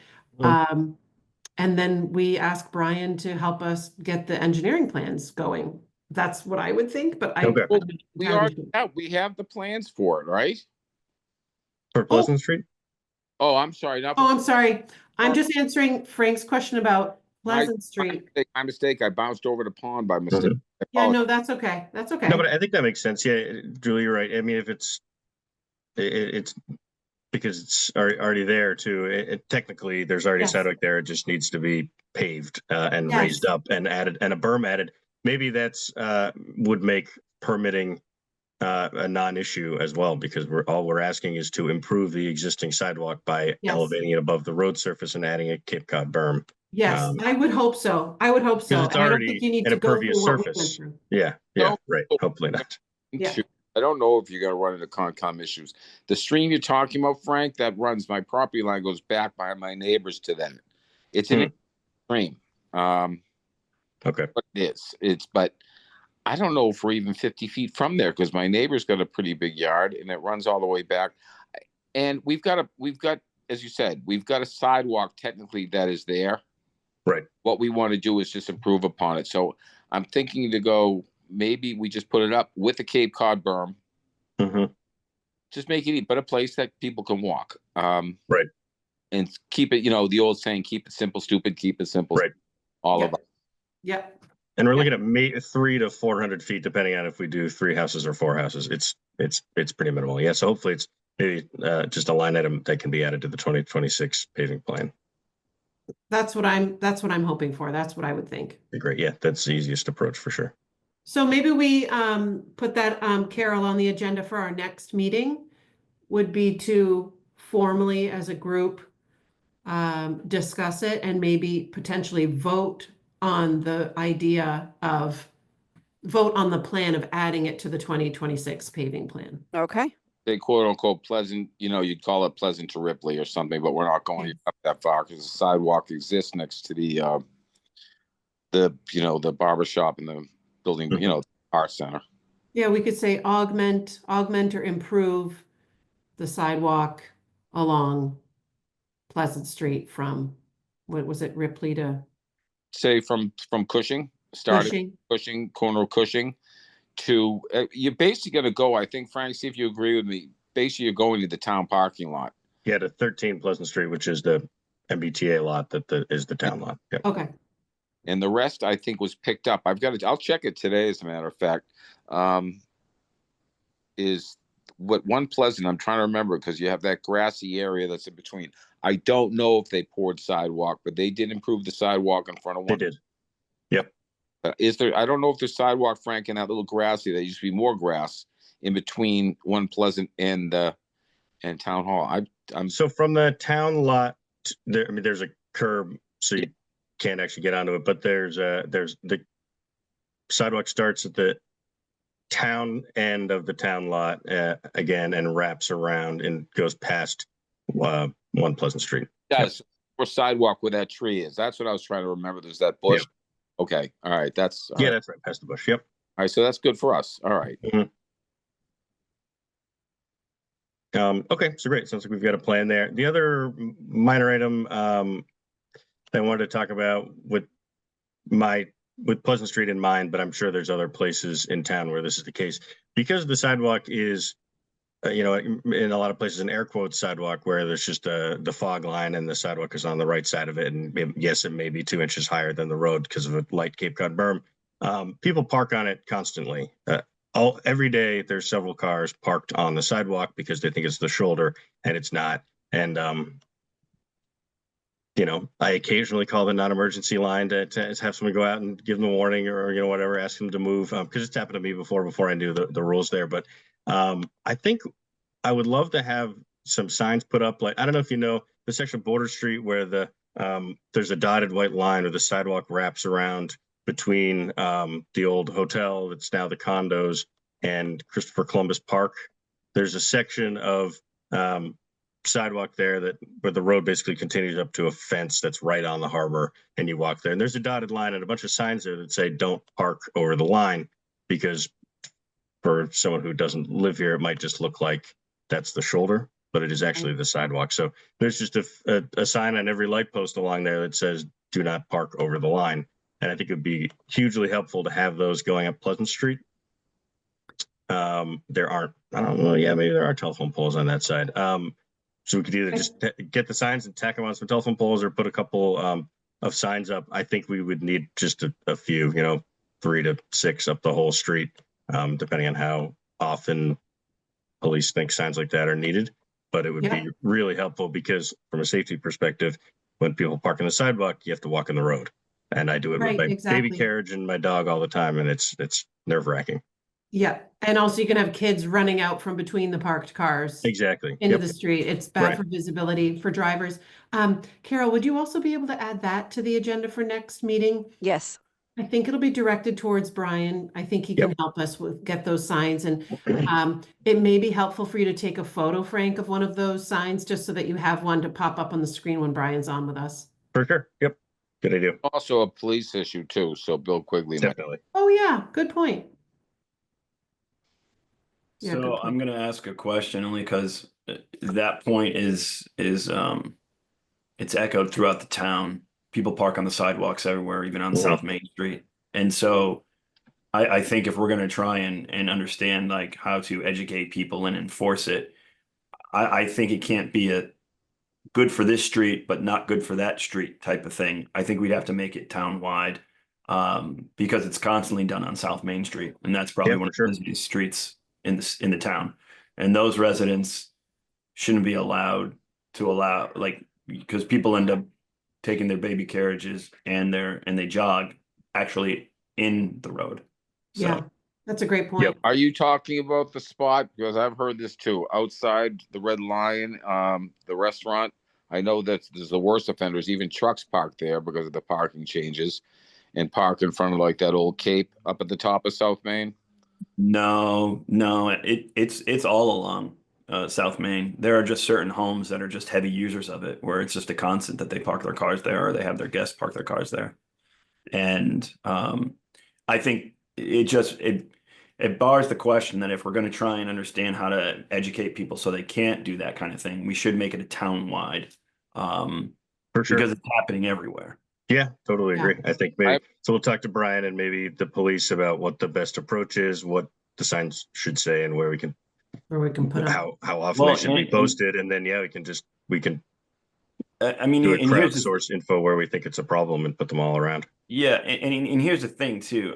And then we ask Brian to help us get the engineering plans going. That's what I would think, but Okay. I'm Well, not we entirely already sure. have, we have the plans for it, right? For Pleasant Street? Oh, I'm sorry, not Oh, for, I'm sorry. I'm Oh. just answering Frank's question about Pleasant Street. my mistake. I bounced over the pond by mistake. Mhm. I Yeah, apologize. no, that's okay. That's No, okay. but I think that makes sense. Yeah, Julie, you're right. I mean, if it's because it's already there too. Technically, there's already a Yes. sidewalk there. It just needs to be paved and Yes. raised up and added, and a berm added. Maybe that's would make permitting a non-issue as well, because we're asking is to improve the existing sidewalk by Yes. elevating it above the road surface and adding a Cape Cod berm. Yes, I would hope so. I would hope so. Because it's And I don't already think you need an to go impervious through what we went surface. through. Yeah, No. right. Hopefully not. Yeah. I don't know if you're gonna run into Concom issues. The stream you're talking about, Frank, that runs my property line goes back by my neighbors to them. It's an stream. Okay. But but I don't know if we're even 50 feet from there, because my neighbor's got a pretty big yard and it runs all the way back. And we've got, as you said, we've got a sidewalk technically that is there. Right. What we want to do is just improve upon it. So I'm thinking to go, maybe we just put it up with the Cape Cod berm. Mm-hmm. Just make it, but a place that people can walk. Right. And keep it, the old saying, keep it simple, stupid, keep it simple. Right. All Yep. of it. Yep. And we're looking at 300 to 400 feet, depending on if we do 3 houses or 4 houses. It's pretty minimal. Yeah. So hopefully it's maybe just a line item that can be added to the 2026 paving plan. That's what I'm hoping for. That's what I would think. Be great. Yeah, that's the easiest approach for sure. So maybe we put that Carol on the agenda for our next meeting would be to formally as a group discuss it and maybe potentially vote on the plan of adding it to the 2026 paving plan. Okay. They quote unquote pleasant, you'd call it Pleasant to Ripley or something, but we're not going up that far because the sidewalk exists next to the barber shop and the building, the art center. Yeah, we could say augment or improve the sidewalk along Pleasant Street from, what was it, Ripley to Say from Cushing, starting Cushing? corner of Cushing to, you're basically going to go, I think, Frank, see if you agree with me. Basically, you're going to the town parking lot. Yeah, to 13 Pleasant Street, which is the MBTA lot that is the town lot. Yep. Okay. And the rest, I think, was picked up. I'll check it today, as a matter of fact. Is what One Pleasant, I'm trying to remember, because you have that grassy area that's in between. I don't know if they poured sidewalk, but they did improve the sidewalk in front of one. They did. Yep. I don't know if there's sidewalk, Frank, in that little grassy. There used to be more grass in between One Pleasant and Town Hall. I'm So from the town lot, there's a curb, so you can't actually get onto it, but there's the sidewalk starts at the town end of the town lot again and wraps around and goes past One Pleasant Street. Yes, or sidewalk where that tree is. That's what I was trying to remember. There's that bush. Yep. Okay, all right. That's Yeah, that's right past the bush. Yep. all right. So that's good for us. All right. Okay, so great. Sounds like we've got a plan there. The other minor item I wanted to talk about with Pleasant Street in mind, but I'm sure there's other places in town where this is the case, because the sidewalk is, in a lot of places, an air quotes sidewalk where there's just the fog line and the sidewalk is on the right side of it. And yes, it may be 2 inches higher than the road because of a light Cape Cod berm. People park on it constantly. Every day there's several cars parked on the sidewalk because they think it's the shoulder, and it's not. And I occasionally call the non-emergency line to have someone go out and give them a warning or whatever, ask them to move, because it's happened to me before I knew the rules there. But I think I would love to have some signs put up, like, I don't know if you know the section of Border Street where there's a dotted white line, or the sidewalk wraps around between the old hotel that's now the condos and Christopher Columbus Park. there's a section of sidewalk there where the road basically continues up to a fence that's right on the harbor, and you walk there, and there's a dotted line and a bunch of signs there that say don't park over the line, because for someone who doesn't live here, it might just look like that's the shoulder, but it is actually the sidewalk. So there's just a sign on every light post along there that says do not park over the line. And I think it would be hugely helpful to have those going up Pleasant Street. There aren't, I don't know, yeah, maybe there are telephone poles on that side. So we could either just get the signs and tack them on some telephone poles, or put a couple of signs up. I think we would need just a few, 3 to 6 up the whole street, depending on how often police think signs like that are needed. But it would be really helpful, because from a safety perspective, when people park on the sidewalk, you have to walk in the road. And I do it with my baby carriage and my dog all the time, and it's nerve-wracking. Yeah, and also you can have kids running out from between the parked cars. Exactly. Into the street. It's bad for visibility for drivers. Carol, would you also be able to add that to the agenda for next meeting? Yes. I think it'll be directed towards Brian. I think he can help us get those signs, and it may be helpful for you to take a photo, Frank, of one of those signs, just so that you have one to pop up on the screen when Brian's on with us. For sure. Yep. Good idea. Also a police issue too. So Bill Quigley. Definitely. Oh yeah, good point. Yeah, so I'm going to ask a question only because that point is it's echoed throughout the town. People park on the sidewalks everywhere, even on South Main Street. And so I think if we're going to try and understand like how to educate people and enforce it, I think it can't be a good for this street, but not good for that street type of thing. I think we'd have to make it town-wide, because it's constantly done on South Main Street. And that's probably one of the busiest streets in the town, and those residents shouldn't be allowed to because people end up taking their baby carriages and they jog actually in the road. So. Yeah, that's a great point. Are you talking about the spot? Because I've heard this too, outside the Red Lion, the restaurant. I know that there's the worst offenders, even trucks parked there because of the parking changes, and park in front of like that old Cape up at the top of South Main. No, it's all along South Main. There are just certain homes that are just heavy users of it, where it's just a constant that they park their cars there, or they have their guests park their cars there. And I think it bars the question that if we're going to try and understand how to educate people so they can't do that kind of thing, we should make it a town-wide, for sure, because it's happening everywhere. Yeah, totally agree. I think so we'll talk to Brian and maybe the police about what the best approach is, what the signs should say, and where we can put how often they should be posted, and then we can I mean, do a crowdsource info where we think it's a problem and put them all around. Yeah, and here's the thing too.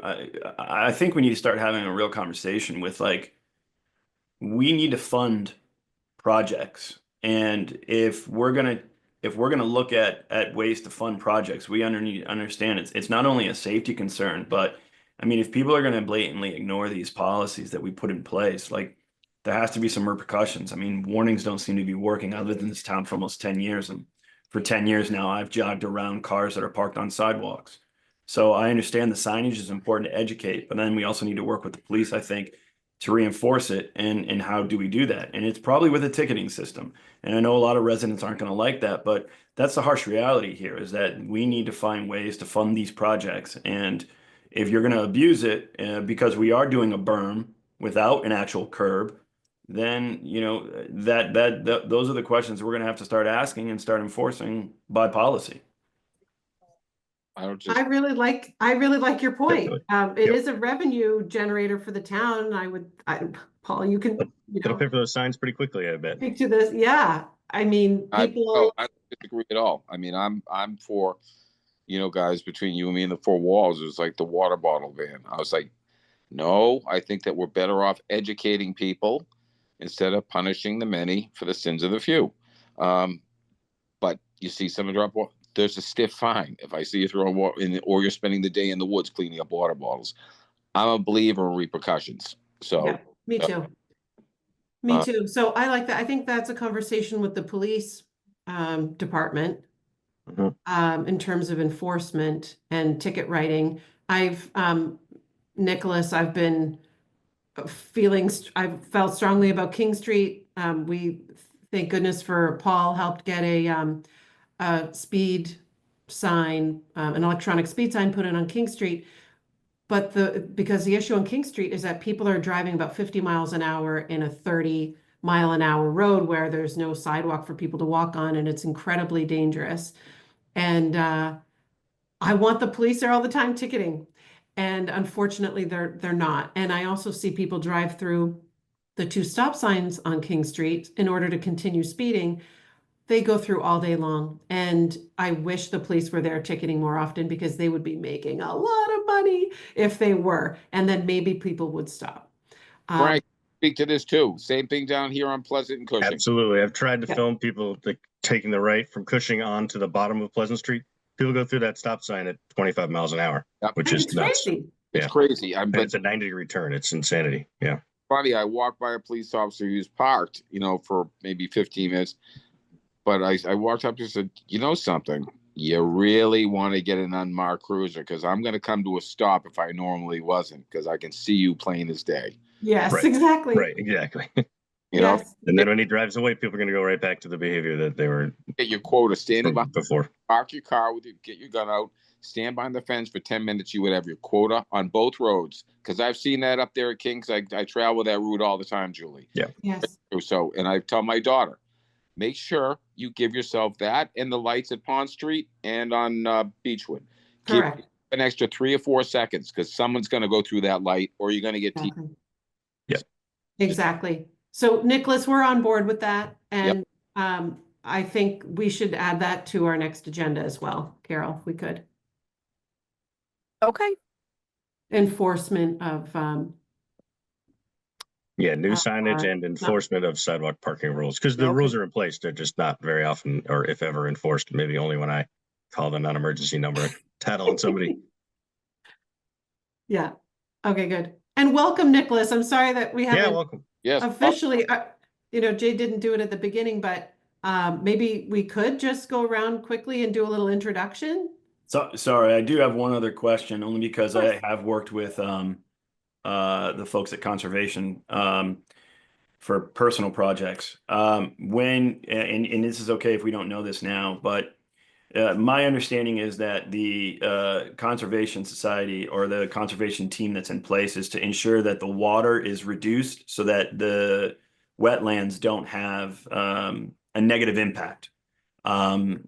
I think we need to start having a real conversation with we need to fund projects, and if we're gonna look at ways to fund projects, we need to understand it's not only a safety concern, but I mean, if people are going to blatantly ignore these policies that we put in place, there has to be some repercussions. I mean, warnings don't seem to be working. I lived in this town for almost 10 years, and for 10 years now, I've jogged around cars that are parked on sidewalks. So I understand the signage is important to educate, but then we also need to work with the police, I think, to reinforce it. And how do we do that? And it's probably with a ticketing system. And I know a lot of residents aren't going to like that, but that's the harsh reality here, is that we need to find ways to fund these projects. And if you're going to abuse it, because we are doing a berm without an actual curb, then those are the questions we're going to have to start asking and start enforcing by policy. I really like your point. It is a revenue generator for the town. Paul, you can it'll pay for those signs pretty quickly, I bet. Speak to this. Yeah, I mean, people. I don't disagree at all. I mean, I'm for, guys, between you and me and the four walls, it was like the water bottle ban. I was like, no, I think that we're better off educating people instead of punishing the many for the sins of the few. But you see someone drop water, there's a stiff fine if I see you throwing water in, or you're spending the day in the woods cleaning up water bottles. I'm a believer in repercussions. So yeah, me too. Me too. So I like that. I think that's a conversation with the police department in terms of enforcement and ticket writing. Nicholas, I've been feelings. I felt strongly about King Street. We, thank goodness for Paul, helped get a speed sign, an electronic speed sign put in on King Street. But because the issue on King Street is that people are driving about 50 miles an hour in a 30-mile-an-hour road where there's no sidewalk for people to walk on, and it's incredibly dangerous. And I want the police there all the time ticketing. And unfortunately, they're not. And I also see people drive through the 2 stop signs on King Street in order to continue speeding. They go through all day long. And I wish the police were there ticketing more often, because they would be making a lot of money if they were. And then maybe people would stop. Frank, speak to this too. Same thing down here on Pleasant and Cushing. Absolutely. I've tried to Yeah. film people like taking the right from Cushing on to the bottom of Pleasant Street. People go through that stop sign at 25 miles an hour, Yep. which is It's nuts. crazy. It's Yeah. crazy. And But it's a 90-degree turn. It's insanity. Yeah. funny, I walked by a police officer who's parked, for maybe 15 minutes. But I walked up to him and said, you know something? You really want to get an unmarked cruiser, because I'm going to come to a stop if I normally wasn't, because I can see you plain as day. Yes, Right. exactly. Right. Exactly. You know, Yes. And then when he drives away, people are going to go right back to the behavior that they were get your quota, standing by, before. park your car with you, get your gun out, stand behind the fence for 10 minutes. You would have your quota on both roads. Because I've seen that up there at Kings. I travel that route all the time, Julie. Yes. So, and I tell my daughter, make sure you give yourself that and the lights at Pond Street and on Beechwood. Keep Correct. an extra 3 or 4 seconds, because someone's going to go through that light, or you're going to get Exactly. Yep. Exactly. So Nicholas, we're on board with that. And I think we should add that to our next agenda as well, Carol, if we could. Okay. Enforcement of, Yeah, new Uh, signage uh, and enforcement of sidewalk parking rules, because the Okay. rules are in place. They're just not very often, or if ever, enforced. Maybe only when I call the non-emergency number and tattle on somebody. yeah. Okay, good. And welcome, Nicholas. I'm sorry that we Yeah, haven't welcome. Yes. officially, Jay didn't do it at the beginning, but maybe we could just go around quickly and do a little introduction. So sorry, I do have one other question, only because Of I course. have worked with the folks at Conservation for personal projects. And this is okay if we don't know this now, but my understanding is that the Conservation Society or the conservation team that's in place is to ensure that the water is reduced so that the wetlands don't have a negative impact. When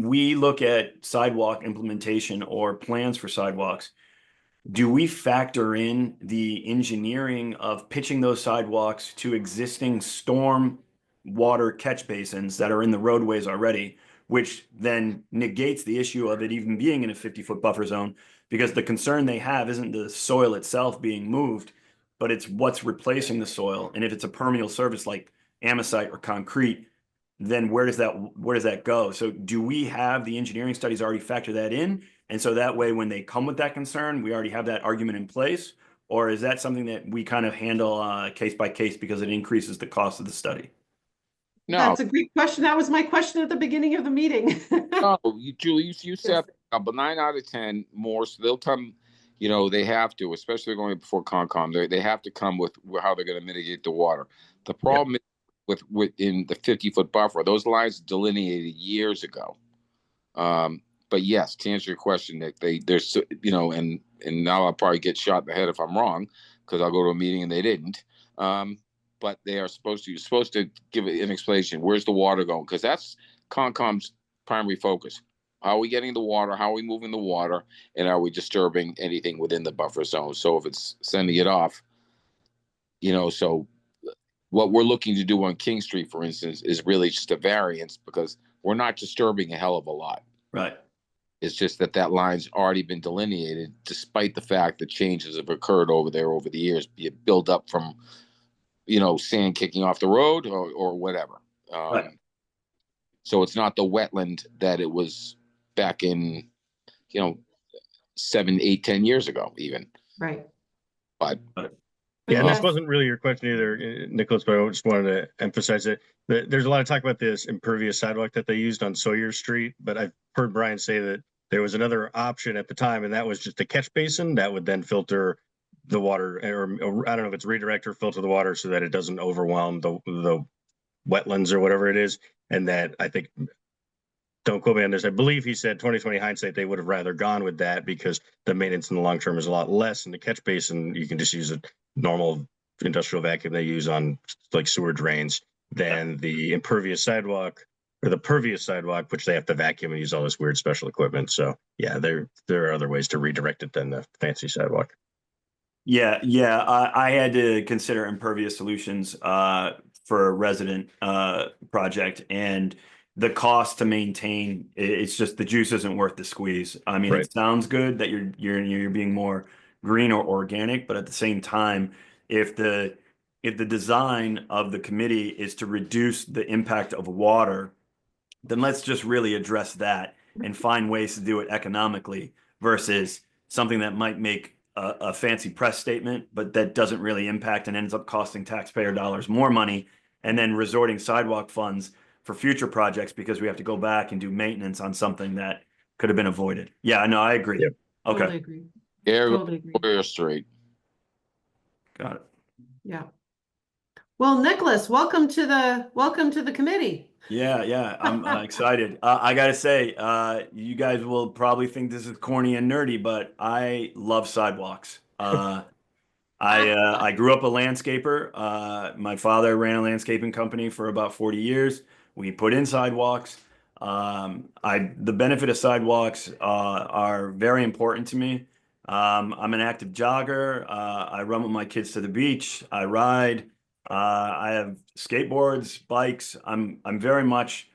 we look at sidewalk implementation or plans for sidewalks, do we factor in the engineering of pitching those sidewalks to existing storm water catch basins that are in the roadways already, which then negates the issue of it even being in a 50-foot buffer zone? Because the concern they have isn't the soil itself being moved, but it's what's replacing the soil. And if it's a permeable surface like amosite or concrete, then where does that go? So do we have the engineering studies already factor that in? And so that way, when they come with that concern, we already have that argument in place? Or is that something that we kind of handle case by case because it increases the cost of the study? No, That's a great question. That was my question at the beginning of the meeting. no, Julie, you said but 9 out of 10 more. So they'll come, they have to, especially going before Concom. They have to come with how they're going to mitigate the water. The problem is within the 50-foot buffer, those lines delineated years ago. But yes, to answer your question, Nick, they're so, and now I'll probably get shot in the head if I'm wrong, because I'll go to a meeting and they didn't. But they are supposed to give an explanation. Where's the water going? Because that's Concom's primary focus. How are we getting the water? How are we moving the water? And are we disturbing anything within the buffer zone? So if it's sending it off, so what we're looking to do on King Street, for instance, is really just a variance, because we're not disturbing a hell of a lot. Right. It's just that line's already been delineated, despite the fact that changes have occurred over there over the years, be it build up from, sand kicking off the road or whatever. Right. So it's not the wetland that it was back in, 7, 8, 10 years ago, even. Right. But Yeah, and yes. this wasn't really your question either, Nicholas, but I just wanted to emphasize it. There's a lot of talk about this impervious sidewalk that they used on Sawyer Street, but I've heard Brian say that there was another option at the time, and that was just a catch basin that would then filter the water, or I don't know if it's redirect or filter the water so that it doesn't overwhelm the wetlands or whatever it is. And that, I think, don't quote me on this, I believe he said 2020 hindsight, they would have rather gone with that because the maintenance in the long term is a lot less. In the catch basin, you can just use a normal industrial vacuum they use on like sewer drains than the impervious sidewalk or the pervious sidewalk, which they have to vacuum and use all this weird special equipment. So yeah, there are other ways to redirect it than the fancy sidewalk. Yeah, I had to consider impervious solutions for a resident project, and the cost to maintain, it's just the juice isn't worth the squeeze. I mean, Right. it sounds good that you're being more green or organic, but at the same time, if the design of the committee is to reduce the impact of water, then let's just really address that and find ways to do it economically versus something that might make a fancy press statement, but that doesn't really impact and ends up costing taxpayer dollars more money, and then resorting sidewalk funds for future projects because we have to go back and do maintenance on something that could have been avoided. Yeah, no, I agree. Yep. Okay, Totally agree. Air Totally agree. Warrior Street. got it. Yeah. Well, Nicholas, welcome to the committee. Yeah, I'm excited. I gotta say, you guys will probably think this is corny and nerdy, but I love sidewalks. I grew up a landscaper. My father ran a landscaping company for about 40 years. We put in sidewalks. The benefit of sidewalks are very important to me. I'm an active jogger. I run with my kids to the beach. I ride. I have skateboards, bikes. I'm very much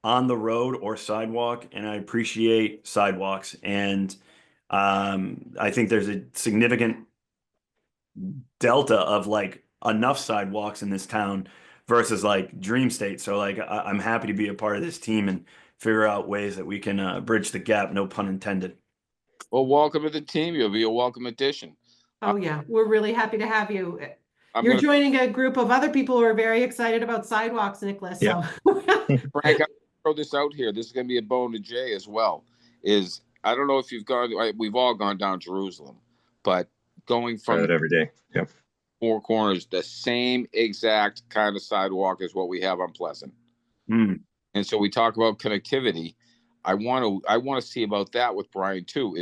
on the road or sidewalk, and I appreciate sidewalks. And I think there's a significant delta of like enough sidewalks in this town versus like dream state. So like I'm happy to be a part of this team and figure out ways that we can bridge the gap. No pun intended. Well, welcome to the team. You'll be a welcome addition. Oh yeah, we're really happy to have you. I'm You're gonna, joining a group of other people who are very excited about sidewalks, Nicholas. So Frank, I'll throw this out here. This is going to be a bone to Jay as well. I don't know if you've gone, we've all gone down Jerusalem, but going from Every day. Yep. Four Corners, the same exact kind of sidewalk as what we have on Pleasant. Mm. And so we talk about connectivity. I want to see about that with Brian too,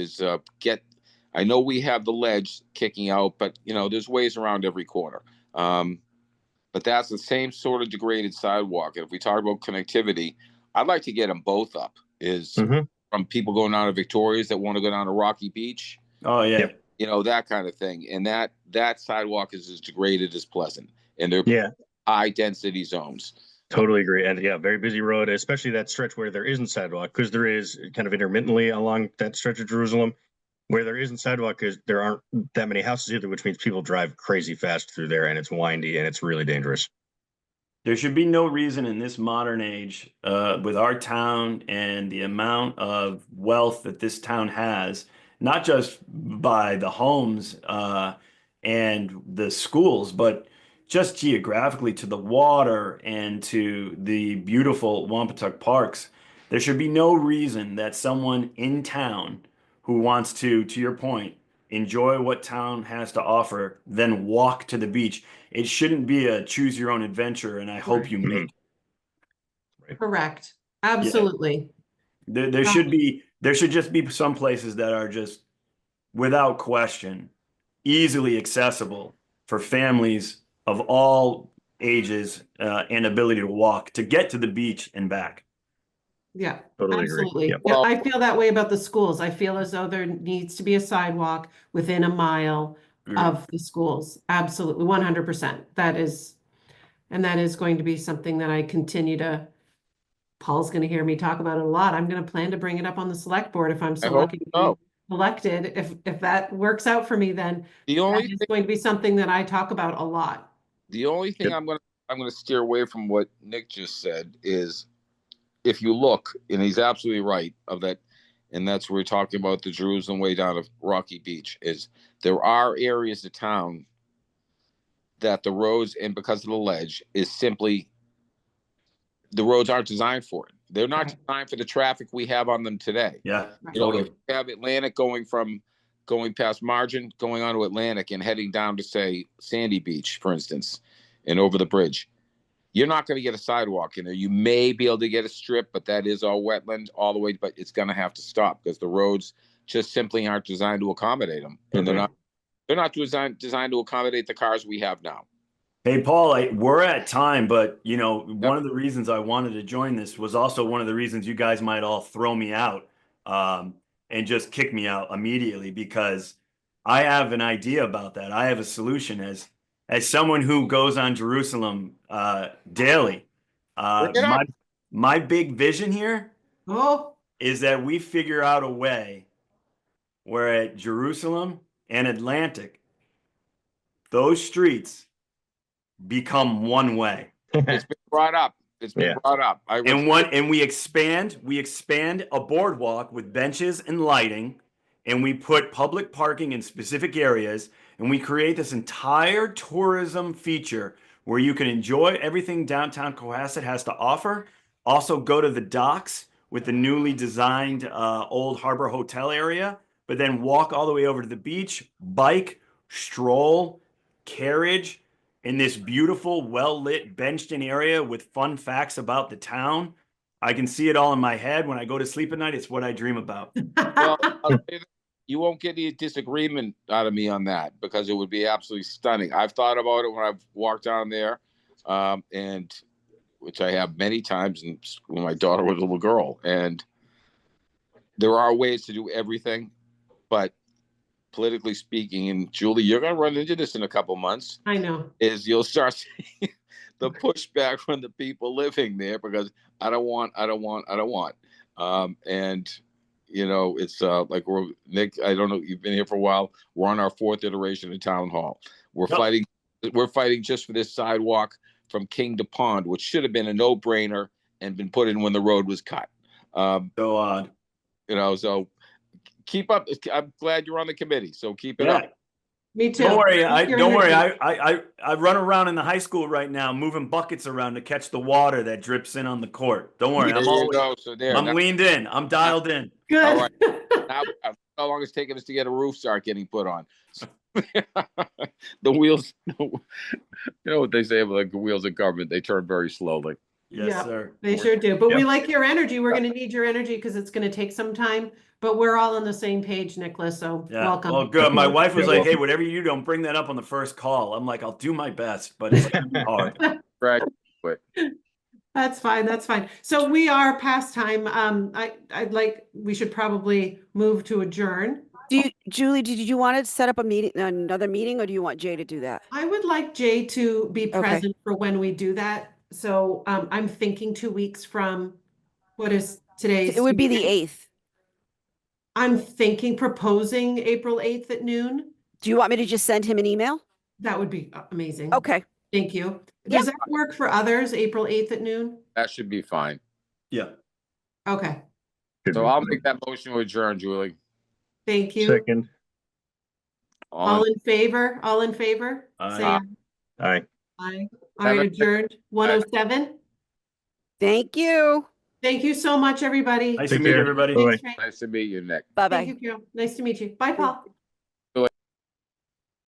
I know we have the ledge kicking out, but there's ways around every corner. But that's the same sort of degraded sidewalk. And if we talk about connectivity, I'd like to get them both up. From people going down to Victoria's that want to go down to Rocky Beach. Oh yeah. Yep. That kind of thing. And that sidewalk is as degraded as Pleasant. And they're high density zones. Totally agree. And yeah, very busy road, especially that stretch where there isn't sidewalk, because there is kind of intermittently along that stretch of Jerusalem where there isn't sidewalk because there aren't that many houses either, which means people drive crazy fast through there and it's windy and it's really dangerous. There should be no reason in this modern age, with our town and the amount of wealth that this town has, not just by the homes and the schools, but just geographically to the water and to the beautiful Wampatuck parks. There should be no reason that someone in town who wants to your point, enjoy what town has to offer, then walk to the beach. It shouldn't be a choose your own adventure, and I hope you make it. correct. Absolutely. There should just be some places that are just without question easily accessible for families of all ages and ability to walk to get to the beach and back. Yeah, Totally absolutely. agree. Yep. Yeah, I feel that way about the schools. I feel as though there needs to be a sidewalk within a mile of the schools. Absolutely, 100%. That is going to be something that I continue to, Paul's going to hear me talk about it a lot. I'm going to plan to bring it up on the select board if I'm so lucky to be elected. If that works out for me, then that is going to be something that I talk about a lot. The only thing I'm going to steer away from what Nick just said is, if you look, and he's absolutely right of that, and that's where we're talking about the Jerusalem way down to Rocky Beach, is there are areas of town that the roads, and because of the ledge, is simply, the roads aren't designed for it. They're not designed for the traffic we have on them today. Yeah, If you have Atlantic going from going past Margin, going on to Atlantic and heading down to, say, Sandy Beach, for instance, and over the bridge. You're not going to get a sidewalk in there. You may be able to get a strip, but that is all wetland all the way, but it's going to have to stop because the roads just simply aren't designed to accommodate them. And they're not designed to accommodate the cars we have now. Hey, Paul, we're at time, but you know, one of the reasons I wanted to join this was also one of the reasons you guys might all throw me out and just kick me out immediately, because I have an idea about that. I have a solution as someone who goes on Jerusalem daily. My big vision here is that we figure out a way where at Jerusalem and Atlantic, those streets become one way. It's been brought up. It's been brought up. And we expand a boardwalk with benches and lighting, and we put public parking in specific areas, and we create this entire tourism feature where you can enjoy everything downtown Cohasset has to offer. Also go to the docks with the newly designed old Harbor Hotel area, but then walk all the way over to the beach, bike, stroll, carriage, in this beautiful, well-lit, benched-in area with fun facts about the town. I can see it all in my head. When I go to sleep at night, it's what I dream about. Well, you won't get any disagreement out of me on that because it would be absolutely stunning. I've thought about it when I've walked down there, and which I have many times when my daughter was a little girl. And there are ways to do everything, but politically speaking, and Julie, you're going to run into this in a couple months. I know. Is you'll start seeing the pushback from the people living there because I don't want. And you know, it's like Nick. I don't know. You've been here for a while. We're on our 4th iteration of town hall. We're fighting. We're fighting just for this sidewalk from King to Pond, which should have been a no-brainer and been put in when the road was cut. So odd. You know, so. Keep up. I'm glad you're on the committee, so keep it up. Me too. Don't worry. I run around in the high school right now, moving buckets around to catch the water that drips in on the court. Don't worry. I'm leaned in. I'm dialed in. Good. All right. Now, how long it's taken us to get a roof start getting put on? The wheels. You know what they say about like the wheels of government? They turn very slowly. Yes, sir. They sure do. But we like your energy. We're going to need your energy because it's going to take some time. But we're all on the same page, Nicholas. So welcome. Well, good. My wife was like, "Hey, whatever you do, don't bring that up on the first call." I'm like, "I'll do my best, but it's gonna be hard." Right. That's fine. That's fine. So we are past time. We should probably move to adjourn. Julie, did you want to set up another meeting, or do you want Jay to do that? I would like Jay to be present for when we do that. So I'm thinking 2 weeks from what is today's? It would be the 8th. I'm proposing April 8th at noon. Do you want me to just send him an email? That would be amazing. Okay. Thank you. Does that work for others, April 8th at noon? That should be fine. Yeah. Okay. So I'll make that motion to adjourn, Julie. Thank you. Second. All in favor? All in favor? Aye. Say Aye. aye. All right, adjourned. 1:07. Thank you. Thank you so much, everybody. Nice to meet everybody. Bye. Nice to meet you, Nick. Bye-bye. Thank you, Carol. Nice to meet you. Bye, Paul.